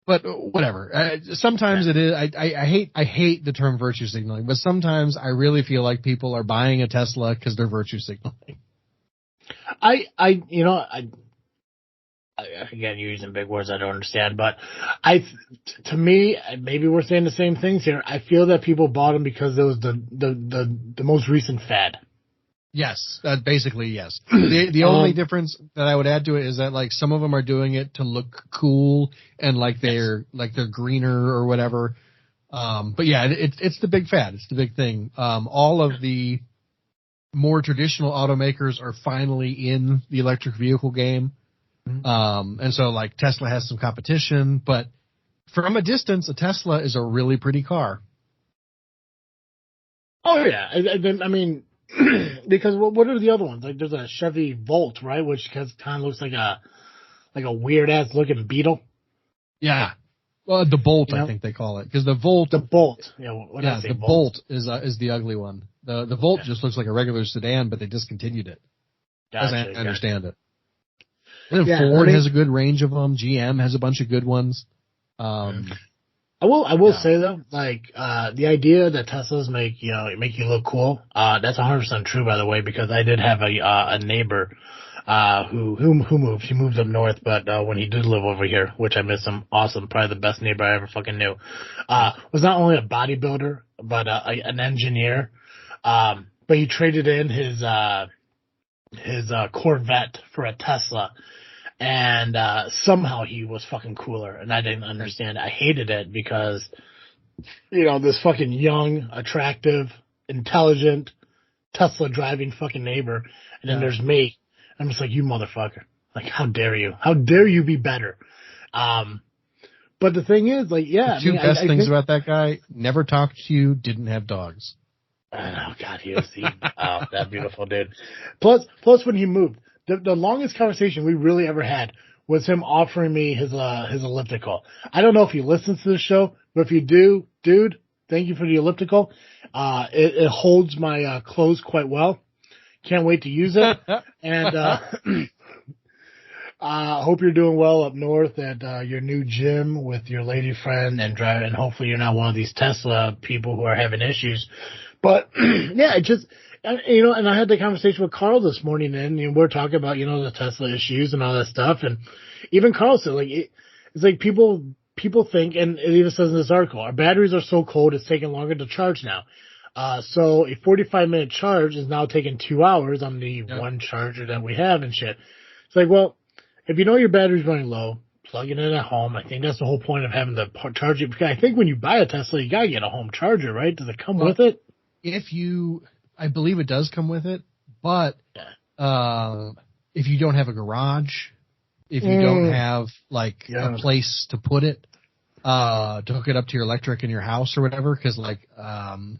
but whatever. Sometimes it is, I hate the term virtue signaling, but sometimes I really feel like people are buying a Tesla because they're virtue signaling. Again, you're using big words I don't understand, but to me, maybe we're saying the same things here. I feel that people bought them because it was the most recent fad. Yes, basically yes. The only difference that I would add to it is that like some of them are doing it to look cool and like they're greener or whatever. But yeah, it's the big fad. It's the big thing. All of the more traditional automakers are finally in the electric vehicle game. And so like Tesla has some competition, but from a distance, a Tesla is a really pretty car. Oh yeah. I mean, because what are the other ones? Like there's a Chevy Volt, right? Which kind of looks like a weird ass looking Beetle. Yeah. Well, the Bolt, I think they call it, because the Bolt. Yeah. The Bolt is the ugly one. The Volt just looks like a regular sedan, but they discontinued it. As I understand it. And Ford has a good range of them. GM has a bunch of good ones. I will say though, like the idea that Teslas make you look cool. That's 100% true, by the way, because I did have a neighbor who moved. He moved up north, but when he did live over here, which I miss him, awesome, probably the best neighbor I ever fucking knew, was not only a bodybuilder but an engineer. But he traded in his Corvette for a Tesla, and somehow he was fucking cooler, and I didn't understand. I hated it because, this fucking young, attractive, intelligent, Tesla driving fucking neighbor, and then there's me. I'm just like, you motherfucker. Like, how dare you? How dare you be better? But the thing is, like, The two best things about that guy: never talked to you, didn't have dogs. Oh God, that beautiful dude. Plus when he moved, the longest conversation we really ever had was him offering me his elliptical. I don't know if he listens to the show, but if you do, dude, thank you for the elliptical. It holds my clothes quite well. Can't wait to use it. And hope you're doing well up north at your new gym with your lady friend and hopefully you're not one of these Tesla people who are having issues. But yeah, it just, and I had the conversation with Carl this morning, and we're talking about, the Tesla issues and all that stuff. And even Carl said, like, it's like people think, and it even says in this article, our batteries are so cold, it's taking longer to charge now. So a 45-minute charge is now taking 2 hours on the one charger that we have and shit. It's like, well, if you know your battery's running low, plug it in at home. I think that's the whole point of having the charge it. Because I think when you buy a Tesla, you gotta get a home charger, right? Does it come with it? I believe it does come with it, but if you don't have a garage, if you don't have a place to put it, to hook it up to your electric in your house or whatever, because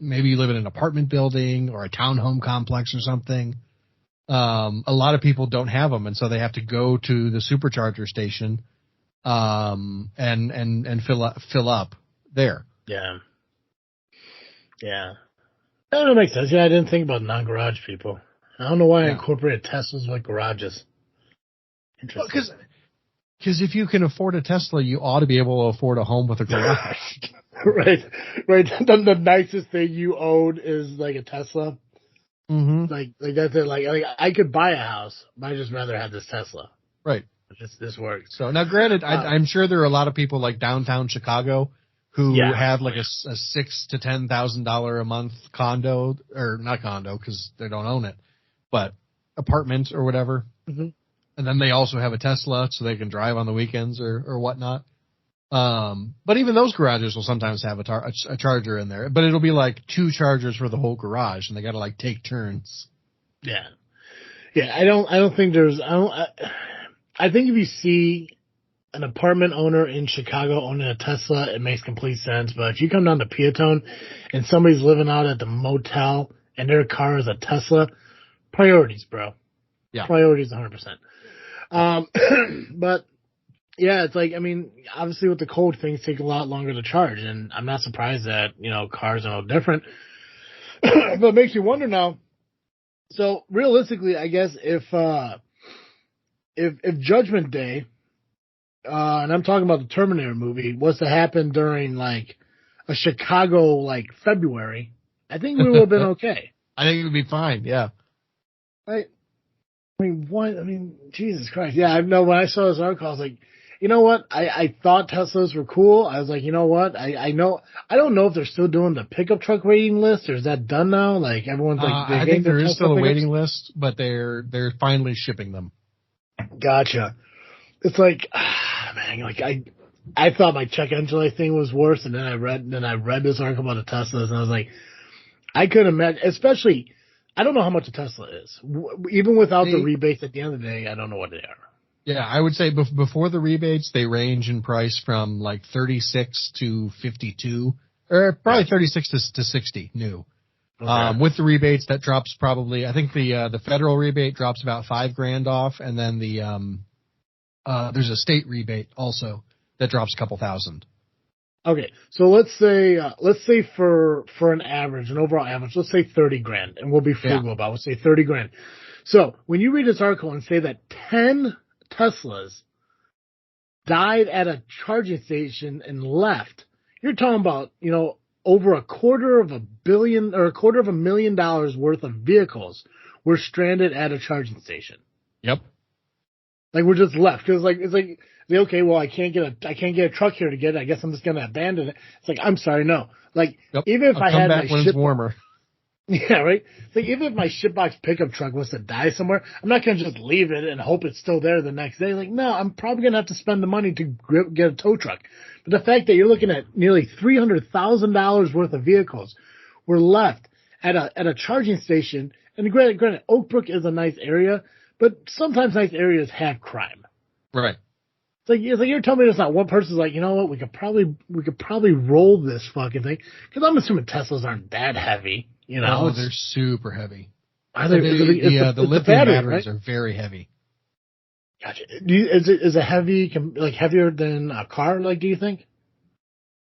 maybe you live in an apartment building or a townhome complex or something. A lot of people don't have them, and so they have to go to the supercharger station and fill up there. Yeah. Yeah. That makes sense. Yeah, I didn't think about non-garage people. I don't know why I incorporated Teslas with garages. Interesting. Because if you can afford a Tesla, you ought to be able to afford a home with a garage. Right. The nicest thing you own is like a Tesla. Mm-hmm. Like that's it. Like I could buy a house, but I just rather have this Tesla. Right. This works. So now, granted, I'm sure there are a lot of people like downtown Chicago who have like a $6,000 to $10,000 a month condo, or not condo because they don't own it, but apartment or whatever. Mm-hmm. And then they also have a Tesla so they can drive on the weekends or whatnot. But even those garages will sometimes have a charger in there, but it'll be like 2 chargers for the whole garage, and they got to take turns. Yeah. I don't think there's. I think if you see an apartment owner in Chicago owning a Tesla, it makes complete sense. But if you come down to Peatone and somebody's living out at the motel and their car is a Tesla, priorities, bro. Yeah. Priorities 100%. But yeah, it's like, I mean, obviously with the cold, things take a lot longer to charge, and I'm not surprised that, cars are no different. But it makes you wonder now. So realistically, I guess if Judgment Day, and I'm talking about the Terminator movie, was to happen during a Chicago February, I think we would have been okay. I think it would be fine. Yeah. Right. I mean, what? I mean, Jesus Christ. Yeah, I know when I saw this article, I was like, you know what? I thought Teslas were cool. I was like, you know what? I don't know if they're still doing the pickup truck waiting list, or is that done now? Everyone's I think there is still a waiting list, but they're finally shipping them. Gotcha. It's man, I thought my check engine light thing was worse, and then I read this article about the Teslas, and I was like, I couldn't imagine, especially, I don't know how much a Tesla is. Even without the rebates at the end of the day, I don't know what they are. Yeah, I would say before the rebates, they range in price from 36 to 52, or probably 36 to 60 new. Okay. With the rebates, that drops probably, I think the federal rebate drops about $5,000 off, and then there's a state rebate also that drops a couple thousand. Okay, so let's say for an overall average, let's say $30,000, and we'll be frugal about it. We'll say $30,000. So when you read this article and say that 10 Teslas died at a charging station and left, you're talking about, over $250 million worth of vehicles were stranded at a charging station. Yep. We're just left because it's okay, well, I can't get a truck here to get it. I guess I'm just going to abandon it. It's I'm sorry, no. Even if I had back when it's warmer. Yeah, right. Like even if my shitbox pickup truck was to die somewhere, I'm not gonna just leave it and hope it's still there the next day. Like, no, I'm probably gonna have to spend the money to get a tow truck. But the fact that you're looking at nearly $300,000 worth of vehicles were left at a charging station, and granted, Oak Brook is a nice area, but sometimes nice areas have crime. Right. It's like you're telling me there's not one person's like, you know what, we could probably roll this fucking thing, because I'm assuming Teslas aren't that heavy. You know, oh, they're super heavy. Are they? The lithium batteries right? are very heavy. Gotcha. Is it heavy, like heavier than a car? Like, do you think?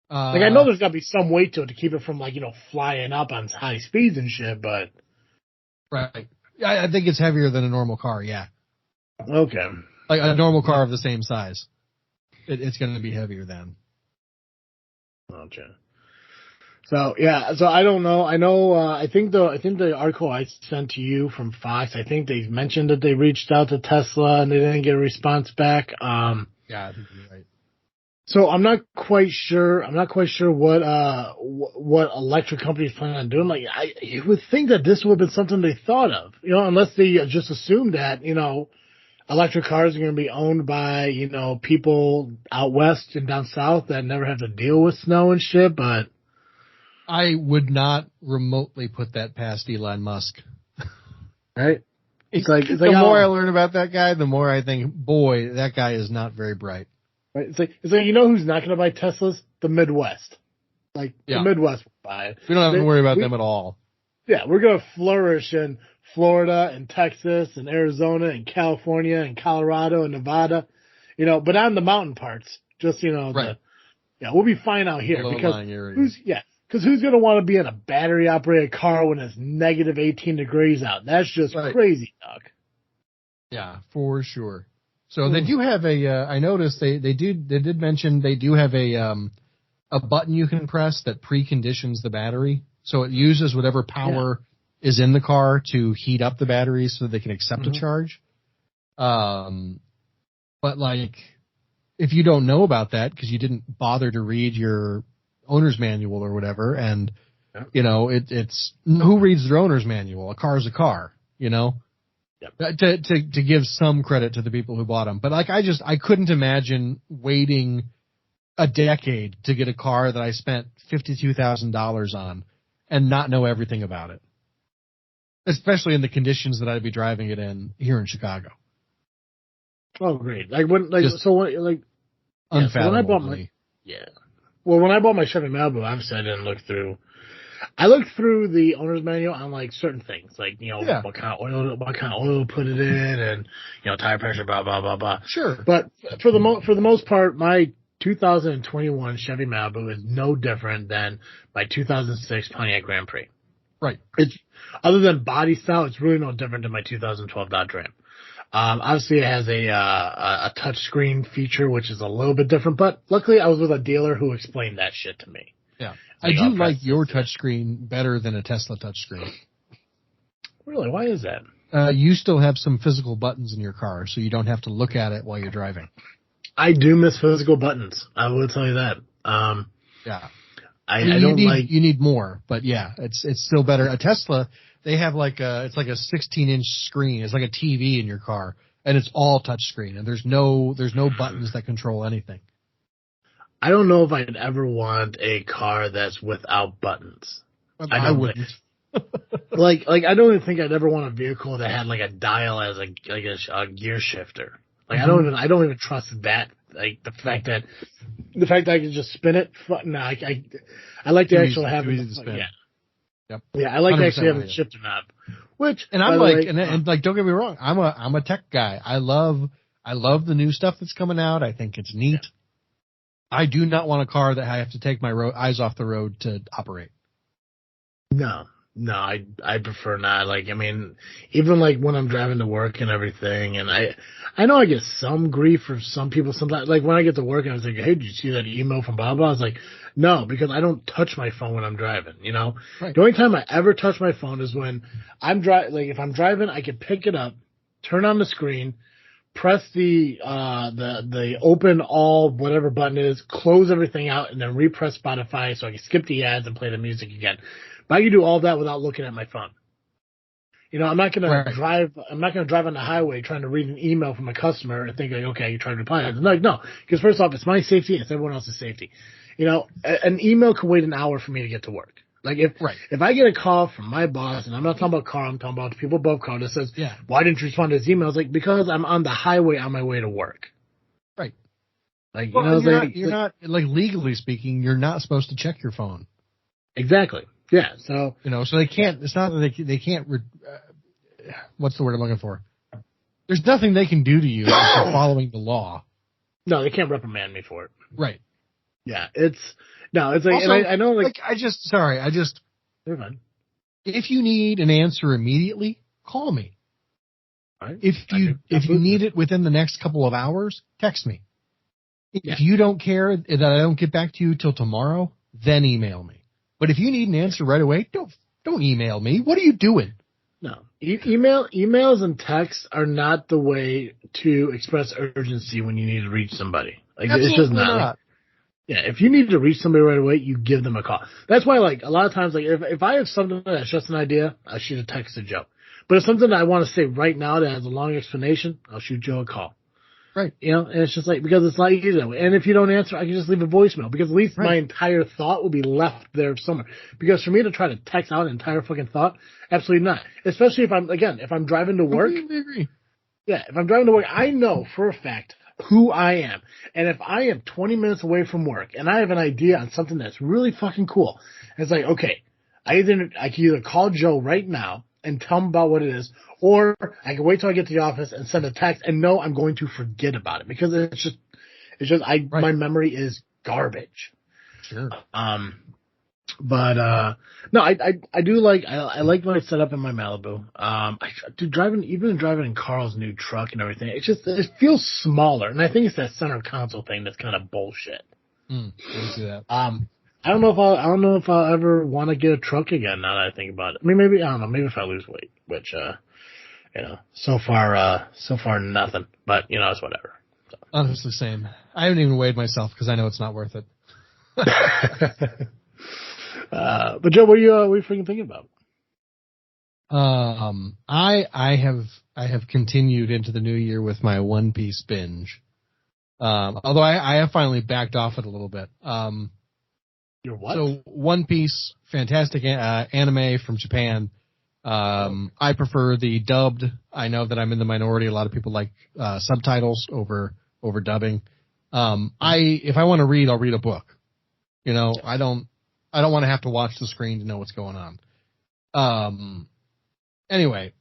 Like, I know there's got to be some weight to it to keep it from, like, flying up on high speeds and shit, but. Right. I think it's heavier than a normal car, yeah. Okay. Like a normal car of the same size. It's going to be heavier then. Gotcha. So, yeah, so I don't know. I know, I think the article I sent to you from Fox, I think they mentioned that they reached out to Tesla and they didn't get a response back. Yeah, I think you're right. So I'm not quite sure what electric companies plan on doing. Like, you would think that this would have been something they thought of, unless they just assumed that, electric cars are going to be owned by, people out west and down south that never have to deal with snow and shit. But I would not remotely put that past Elon Musk. Right? It's like the more I learn about that guy, the more I think, boy, that guy is not very bright. Right? It's like who's not going to buy Teslas? The Midwest. Like, the Midwest will buy it. We don't have to worry about them at all. Yeah, we're going to flourish in Florida and Texas and Arizona and California and Colorado and Nevada, but on the mountain parts, just, right. We'll be fine out here because who's going to want to be in a battery operated car when it's negative 18 degrees out? That's just crazy, Doc. Yeah, for sure. So they do have I noticed they did mention they do have a button you can press that preconditions the battery. So it uses whatever power is in the car to heat up the battery so they can accept a charge. But like, if you don't know about that because you didn't bother to read your owner's manual or whatever, and it's who reads their owner's manual? A car's a car, Yep. To give some credit to the people who bought them. But like, I couldn't imagine waiting a decade to get a car that I spent $52,000 on and not know everything about it. Especially in the conditions that I'd be driving it in here in Chicago. Oh, great. Like when I bought my Chevy Malibu, obviously I didn't look through. I looked through the owner's manual on like certain things, like what kind of oil to put it in, and tire pressure, blah blah blah blah. Sure. But for the most part, my 2021 Chevy Malibu is no different than my 2006 Pontiac Grand Prix. Right. It's other than body style, it's really no different than my 2012 Dodge Ram. Obviously, it has a touch screen feature, which is a little bit different. But luckily, I was with a dealer who explained that shit to me. Yeah. I do like your touchscreen better than a Tesla touchscreen. Really? Why is that? You still have some physical buttons in your car, so you don't have to look at it while you're driving. I do miss physical buttons. I will tell you that. Yeah. You need more, but yeah, it's still better. A Tesla, they have it's like a 16-inch screen. It's like a TV in your car, and it's all touchscreen, and there's no buttons that control anything. I don't know if I'd ever want a car that's without buttons. I wouldn't. like I don't even think I'd ever want a vehicle that had like a dial as a gear shifter. Like I don't even trust that. Like the fact that I can just spin it. No, I like to actually have it. Yeah. Yep. Yeah, I like to actually have a shifter knob. And I'm like, and don't get me wrong, I'm a tech guy. I love the new stuff that's coming out. I think it's neat. Yeah. I do not want a car that I have to take my eyes off the road to operate. No, I prefer not. Like, I mean, even like when I'm driving to work and everything, and I know I get some grief from some people sometimes. Like when I get to work and I was like, hey, did you see that email from blah blah? I was like, no, because I don't touch my phone when I'm driving. Right. The only time I ever touch my phone is when I'm driving. Like if I'm driving, I can pick it up, turn on the screen, press the open all whatever button is, close everything out, and then repress Spotify so I can skip the ads and play the music again. But I can do all that without looking at my phone. You know, I'm not going Right. to drive on the highway trying to read an email from a customer and think, like, okay, you're trying to reply. I'm like, no, because first off, it's my safety and it's everyone else's safety. You know, an email could wait an hour for me to get to work. Like if I get a call from my boss, and I'm not talking about Carl, I'm talking about the people above Carl that says, why didn't you respond to his email? It's like, because I'm on the highway on my way to work. Right. Like, Well, you know, you're not legally speaking, you're not supposed to check your phone. Exactly. Yeah. So, you know, so they can't, it's not that they can't, what's the word I'm looking for? There's nothing they can do to you if you're following the law. No, they can't reprimand me for it. Right. Yeah. It's like, also, and I know, like, you're fine. If you need an answer immediately, call me. Right. If you need it within the next couple of hours, text me. If you don't care that I don't get back to you till tomorrow, then email me. But if you need an answer right away, don't email me. What are you doing? No. Emails and texts are not the way to express urgency when you need to reach somebody. Like, Absolutely it's just not. Like, yeah, if you need to reach somebody right away, you give them a call. That's why, like, a lot of times, like, if I have something that's just an idea, I shoot a text to Joe. But if something that I want to say right now that has a long explanation, I'll shoot Joe a call. Right. You know, and it's just like, because it's not easy that way. And if you don't answer, I can just leave a voicemail, because at least my entire thought will be left there somewhere. Because for me to try to text out an entire fucking thought, absolutely not. Especially if I'm driving to work. I completely agree. Yeah, if I'm driving to work, I know for a fact who I am. And if I am 20 minutes away from work and I have an idea on something that's really fucking cool, it's like, okay, I can either call Joe right now and tell him about what it is, or I can wait till I get to the office and send a text and know I'm going to forget about it, because my memory is garbage. Sure. But no, I do like, I like what I set up in my Malibu. Driving in Carl's new truck and everything, it feels smaller, and I think it's that center console thing that's kind of bullshit. I see that. I don't know if I'll ever want to get a truck again now that I think about it. I mean, maybe, I don't know, maybe if I lose weight, which, you know, so far nothing, but, you know, it's whatever. So. Honestly, same. I haven't even weighed myself because I know it's not worth it. But Joe, what are you freaking thinking about? I have continued into the new year with my One Piece binge. Although I have finally backed off it a little bit. Your what? So One Piece, fantastic anime from Japan. I prefer the dubbed. I know that I'm in the minority. A lot of people like subtitles over dubbing. If I want to read, I'll read a book. You know, I don't want to have to watch the screen to know what's going on. Anyway,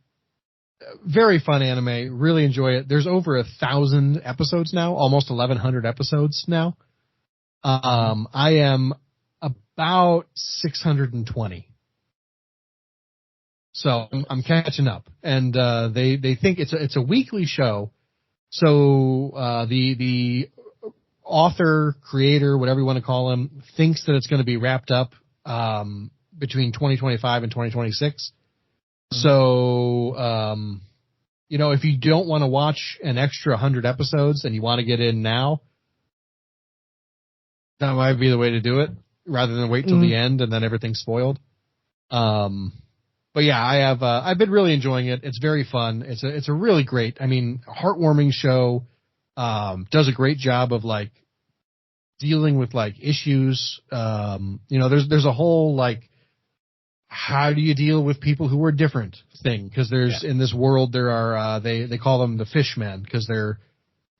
very fun anime. Really enjoy it. There's over 1,000 episodes now, almost 1,100 episodes now. I am about 620. So I'm catching up, and they think it's a weekly show. So the author, creator, whatever you want to call him, thinks that it's going to be wrapped up between 2025 and 2026. So you know, if you don't want to watch an extra 100 episodes and you want to get in now, that might be the way to do it, rather than wait till the end and then everything's spoiled. But yeah, I've been really enjoying it. It's very fun. It's a really great, I mean, heartwarming show. Does a great job of like dealing with like issues. You know, there's a whole like, how do you deal with people who are different thing? Because there's in this world there are they call them the fishmen, because they're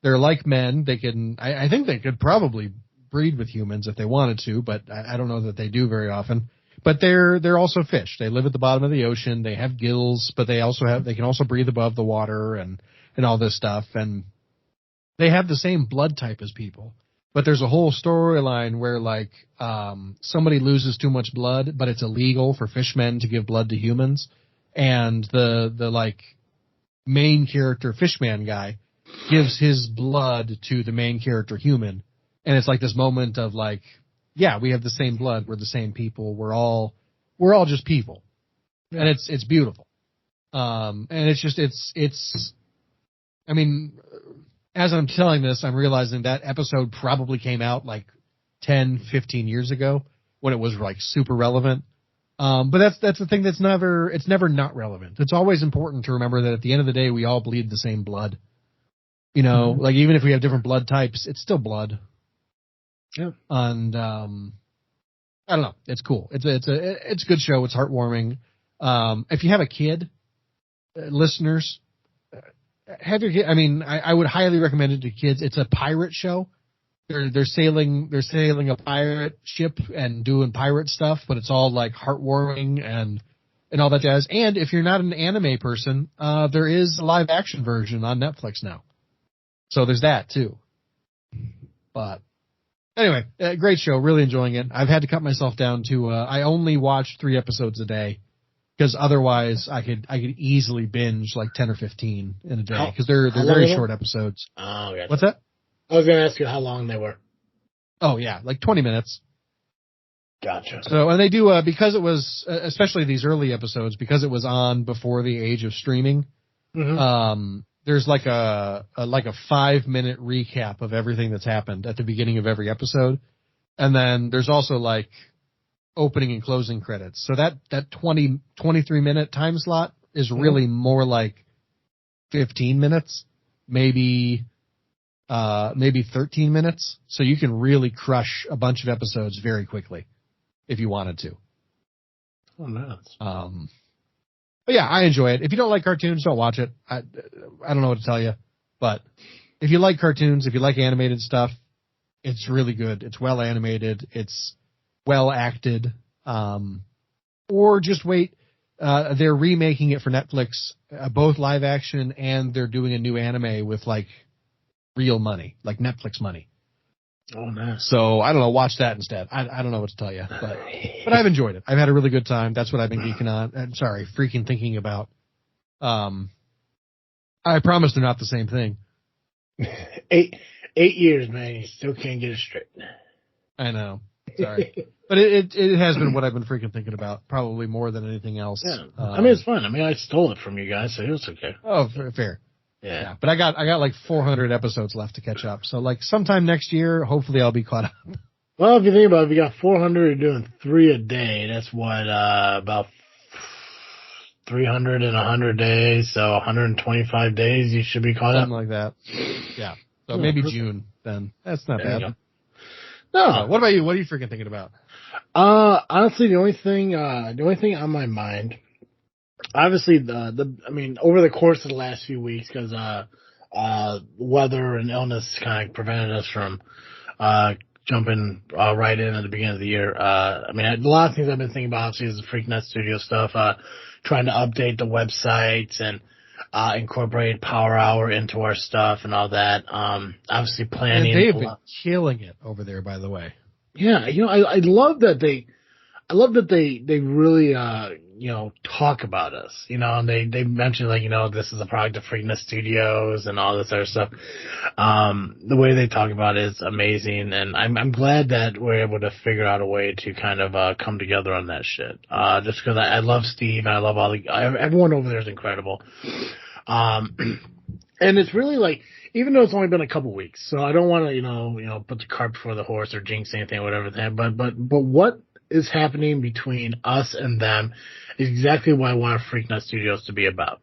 like men. They can I think they could probably breed with humans if they wanted to, but I don't know that they do very often. But they're also fish. They live at the bottom of the ocean. They have gills, but they can also breathe above the water and all this stuff. And they have the same blood type as people. But there's a whole storyline where like somebody loses too much blood, but it's illegal for fishmen to give blood to humans. And the like main character fishman guy gives his blood to the main character human. And it's like this moment of like, yeah, we have the same blood. We're the same people. We're all just people. Yeah. And it's beautiful. And it's, I mean, as I'm telling this, I'm realizing that episode probably came out like 10, 15 years ago when it was like super relevant. But that's the thing it's never not relevant. It's always important to remember that at the end of the day, we all bleed the same blood. You know, like even if we have different blood types, it's still blood. Yeah. And, I don't know. It's cool. It's a good show. It's heartwarming. If you have a kid, listeners, have your kid. I mean, I would highly recommend it to kids. It's a pirate show. They're sailing a pirate ship and doing pirate stuff, but it's all like heartwarming and all that jazz. And if you're not an anime person, there is a live action version on Netflix now. So there's that too. But anyway, great show. Really enjoying it. I've had to cut myself down to, I only watch 3 episodes a day because otherwise I could easily binge like 10 or 15 in a day because they're very short episodes. Oh, gotcha. What's that? I was going to ask you how long they were. Oh yeah, like 20 minutes. Gotcha. So, and they do, because it was, especially these early episodes, because it was on before the age of streaming, there's like a 5-minute recap of everything that's happened at the beginning of every episode. And then there's also like opening and closing credits. So that 23 minute time slot is really more like 15 minutes, maybe 13 minutes. So you can really crush a bunch of episodes very quickly if you wanted to. Oh, nice. But yeah, I enjoy it. If you don't like cartoons, don't watch it. I don't know what to tell you, but if you like cartoons, if you like animated stuff, it's really good. It's well animated. It's well acted. Or just wait. They're remaking it for Netflix, both live action and they're doing a new anime with like real money, like Netflix money. Oh, nice. So I don't know. Watch that instead. I don't know what to tell you, but I've enjoyed it. I've had a really good time. That's what I've been geeking on. I'm sorry, freaking thinking about. I promise they're not the same thing. 8 years, man. You still can't get it straight. I know. Sorry, but it has been what I've been freaking thinking about, probably more than anything else. Yeah. I mean, it's fun. I mean, I stole it from you guys, so it's okay. Oh, fair. Yeah, but I got like 400 episodes left to catch up. So like sometime next year, hopefully I'll be caught up. Well, if you think about it, if you got 400, you're doing 3 a day. That's what, about 300 in 100 days. So 125 days, you should be caught up. Something like that. Yeah. So maybe June then. That's not bad. No. What about you? What are you freaking thinking about? Honestly, the only thing on my mind, obviously I mean, over the course of the last few weeks, because weather and illness kind of prevented us from jumping right in at the beginning of the year. I mean, a lot of things I've been thinking about obviously is the Freakin Studio stuff, trying to update the websites and incorporate Power Hour into our stuff and all that. Obviously planning. And they've been killing it over there, by the way. Yeah, you know, I love that they really talk about us, you know, and they mention like, you know, this is a product of Freakin Studios and all this other stuff. The way they talk about it is amazing, and I'm glad that we're able to figure out a way to kind of come together on that shit. Just because I love Steve and I love everyone over there is incredible. And it's really like, even though it's only been a couple weeks, so I don't want to, you know, put the cart before the horse or jinx anything or whatever. But what is happening between us and them is exactly what I want Freakin Studios to be about.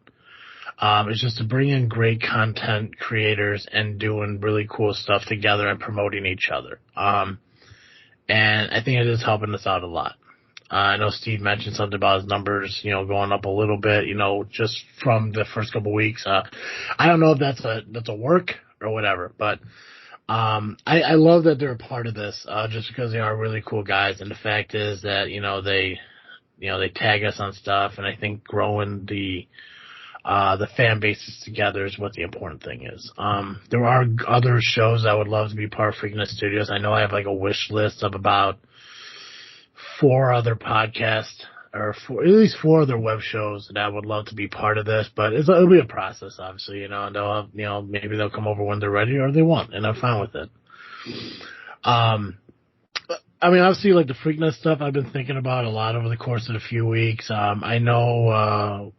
It's just to bring in great content creators and doing really cool stuff together and promoting each other. And I think it is helping us out a lot. I know Steve mentioned something about his numbers, you know, going up a little bit, you know, just from the first couple of weeks. I don't know if that's a work or whatever, but I love that they're a part of this, just because they are really cool guys. And the fact is that, you know, they tag us on stuff, and I think growing the fan bases together is what the important thing is. There are other shows I would love to be part of Freakin Studios. I know I have like a wish list of about 4 other podcasts, or at least 4 other web shows that I would love to be part of this, but it'll be a process, obviously, you know, and they'll have, you know, maybe they'll come over when they're ready or they won't, and I'm fine with it. I mean, obviously, like the Freakin stuff I've been thinking about a lot over the course of the few weeks. I know,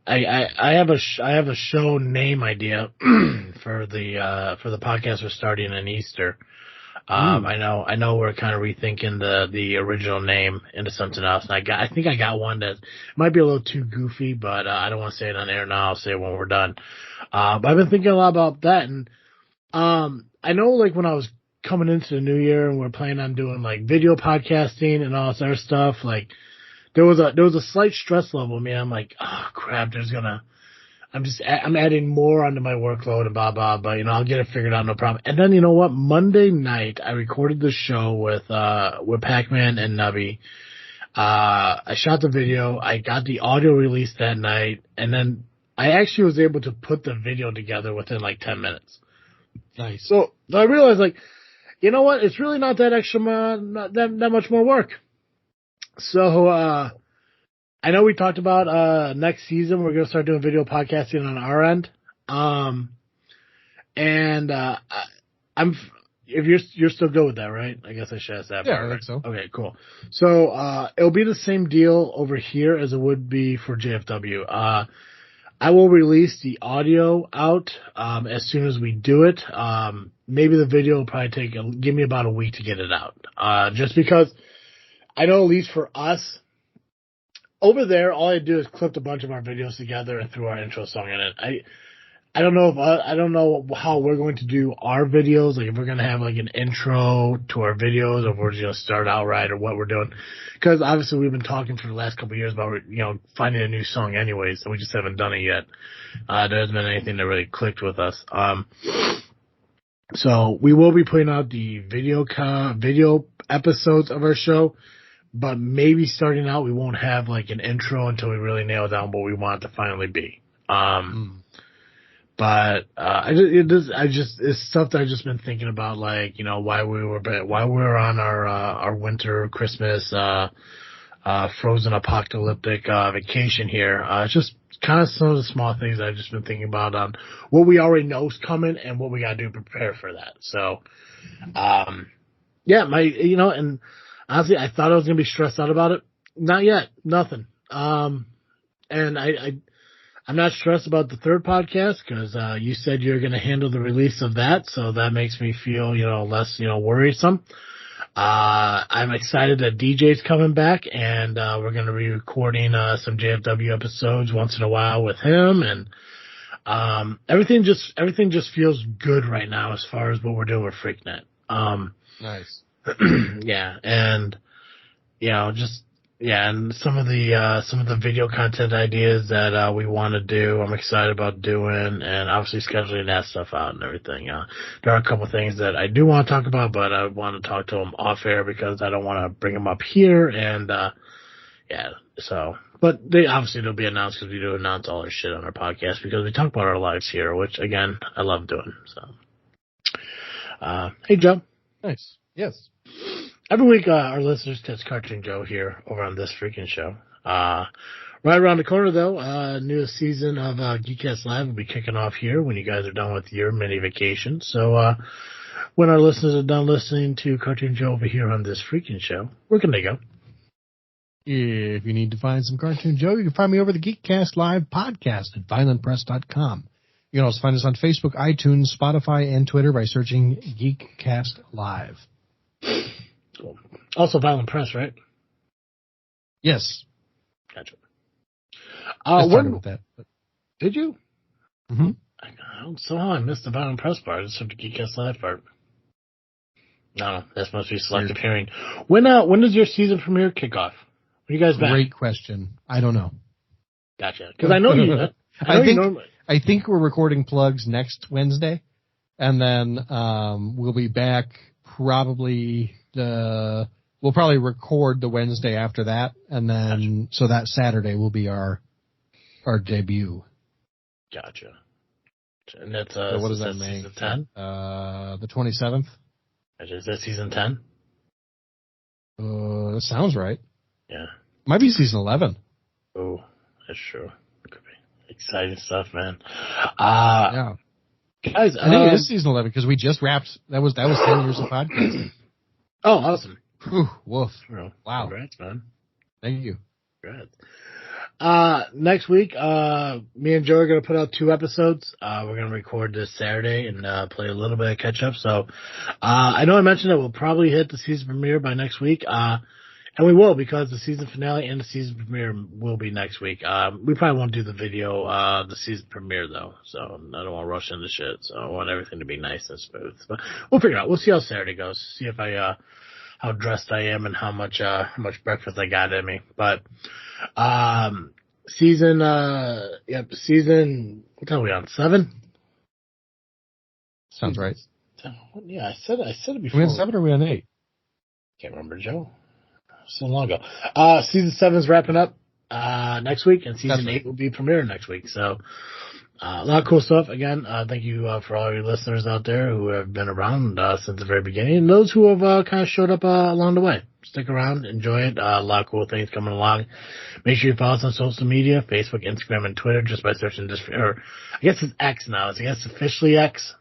I have a show name idea for the podcast we're starting in Easter. I know we're kind of rethinking the original name into something else. And I think I got one that might be a little too goofy, but I don't want to say it on air now. I'll say it when we're done. But I've been thinking a lot about that. And I know, like, when I was coming into the new year and we're planning on doing like video podcasting and all this other stuff, like there was a slight stress level. Man, I'm like, oh crap, I'm adding more onto my workload and blah, blah, but I'll get it figured out. No problem. And then you know what? Monday night, I recorded the show with Pac-Man and Nubby. I shot the video. I got the audio released that night. And then I actually was able to put the video together within like 10 minutes. Nice. So I realized, like, you know what? It's really not that not that much more work. So, I know we talked about, next season we're going to start doing video podcasting on our end. If you're still good with that, right? I guess I should ask that. Yeah, I think so. Okay, cool. So, it'll be the same deal over here as it would be for JFW. I will release the audio out as soon as we do it. Maybe the video will probably give me about a week to get it out. Just because I know, at least for us, over there, all I do is clip a bunch of our videos together and throw our intro song in it. I don't know how we're going to do our videos. Like if we're going to have like an intro to our videos, or if we're just going to start out right, or what we're doing. Because obviously we've been talking for the last couple of years about finding a new song anyway, so we just haven't done it yet. There hasn't been anything that really clicked with us. So we will be putting out the video episodes of our show. But maybe starting out, we won't have like an intro until we really nail down what we want it to finally be. But it's stuff that I've just been thinking about, like why we were on our winter Christmas frozen apocalyptic vacation here. It's just kind of some of the small things I've just been thinking about on what we already know is coming and what we got to do to prepare for that. So, yeah, and. Honestly, I thought I was going to be stressed out about it. Not yet. Nothing. And I'm not stressed about the third podcast because you said you're going to handle the release of that, so that makes me feel, less, worrisome. I'm excited that DJ's coming back, and we're going to be recording some JFW episodes once in a while with him, and everything just feels good right now as far as what we're doing with Freaknet. Nice. Yeah, and and some of the video content ideas that we want to do, I'm excited about doing, and obviously scheduling that stuff out and everything. There are a couple things that I do want to talk about, but I want to talk to them off air because I don't want to bring them up here. And so, but they'll be announced because we do announce all our shit on our podcast because we talk about our lives here, which again I love doing. So, hey Joe. Nice. Yes. Every week, our listeners catch Cartoon Joe here over on This Freakin' Show. Right around the corner, though, newest season of Geekcast Live will be kicking off here when you guys are done with your mini vacation. So, when our listeners are done listening to Cartoon Joe over here on This Freakin' Show, where can they go? If you need to find some Cartoon Joe, you can find me over the Geekcast Live podcast at violentpress.com. You can also find us on Facebook, iTunes, Spotify, and Twitter by searching Geekcast Live. Cool. Also Violent Press, right? Yes. Gotcha. With that. Did you? Mm-hmm. Somehow I missed the Violent Press part. It's the Geekcast Live part. No, that must be selective hearing. When does your season premiere kick off? When you guys back? Great question. I don't know. Gotcha. Because I know you. I think we're recording plugs next Wednesday, and then we'll be back. We'll probably record the Wednesday after that, and then so that Saturday will be our debut. Gotcha. And that's so what does that make? Season 10? The 27th. Is that season 10? That sounds right. Yeah. Might be season 11. Oh, that's true. It could be exciting stuff, man. Yeah. Guys, I think it is season 11 because we just wrapped. That was 10 years of podcasting. Oh, awesome! Whew, woof! Well, wow! Congrats, man! Thank you. Congrats. Next week, me and Joe are going to put out 2 episodes. We're going to record this Saturday and, play a little bit of catch up. So, I know I mentioned that we'll probably hit the season premiere by next week. And we will, because the season finale and the season premiere will be next week. We probably won't do the video, the season premiere though. So I don't want to rush into shit. So I want everything to be nice and smooth, but we'll figure it out. We'll see how Saturday goes. See if how dressed I am and how much breakfast I got in me. But, season, what time are we on? 7? Sounds right. Yeah, I said it Are before. we on 7 or are we on 8? Can't remember, Joe. So long ago. Season 7's wrapping up next week, and season 8 will be premiering next week. So a lot of cool stuff. Again, thank you for all your listeners out there who have been around since the very beginning, and those who have kind of showed up along the way. Stick around, enjoy it. A lot of cool things coming along. Make sure you follow us on social media: Facebook, Instagram, and Twitter. Just by searching this, or I guess it's X now. I guess officially X.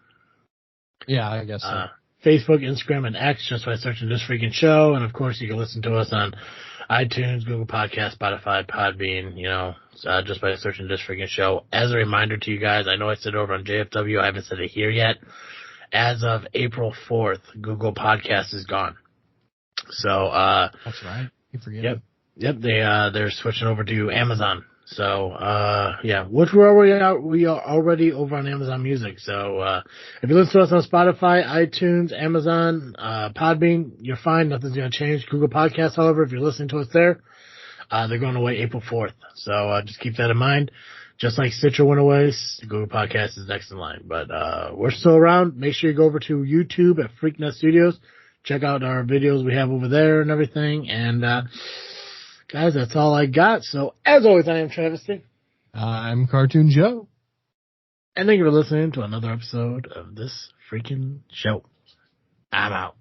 Yeah, I guess so. Facebook, Instagram, and X, just by searching This Freakin' Show. And, of course, you can listen to us on iTunes, Google Podcasts, Spotify, Podbean, just by searching This Freakin' Show. As a reminder to you guys, I know I said it over on JFW. I haven't said it here yet. As of April 4th, Google Podcasts is gone. So, that's right. You forget. Yep. They're switching over to Amazon. So, which we are already over on Amazon Music. So, if you listen to us on Spotify, iTunes, Amazon, Podbean, you're fine. Nothing's going to change. Google Podcasts, however, if you're listening to us there, they're going away April 4th. So, just keep that in mind. Just like Stitcher went away, Google Podcasts is next in line. But, we're still around. Make sure you go over to YouTube at Freaknet Studios. Check out our videos we have over there and everything. And, guys, that's all I got. So, as always, I am Travesty. I'm Cartoon Joe. And thank you for listening to another episode of This Freakin' Show. I'm out.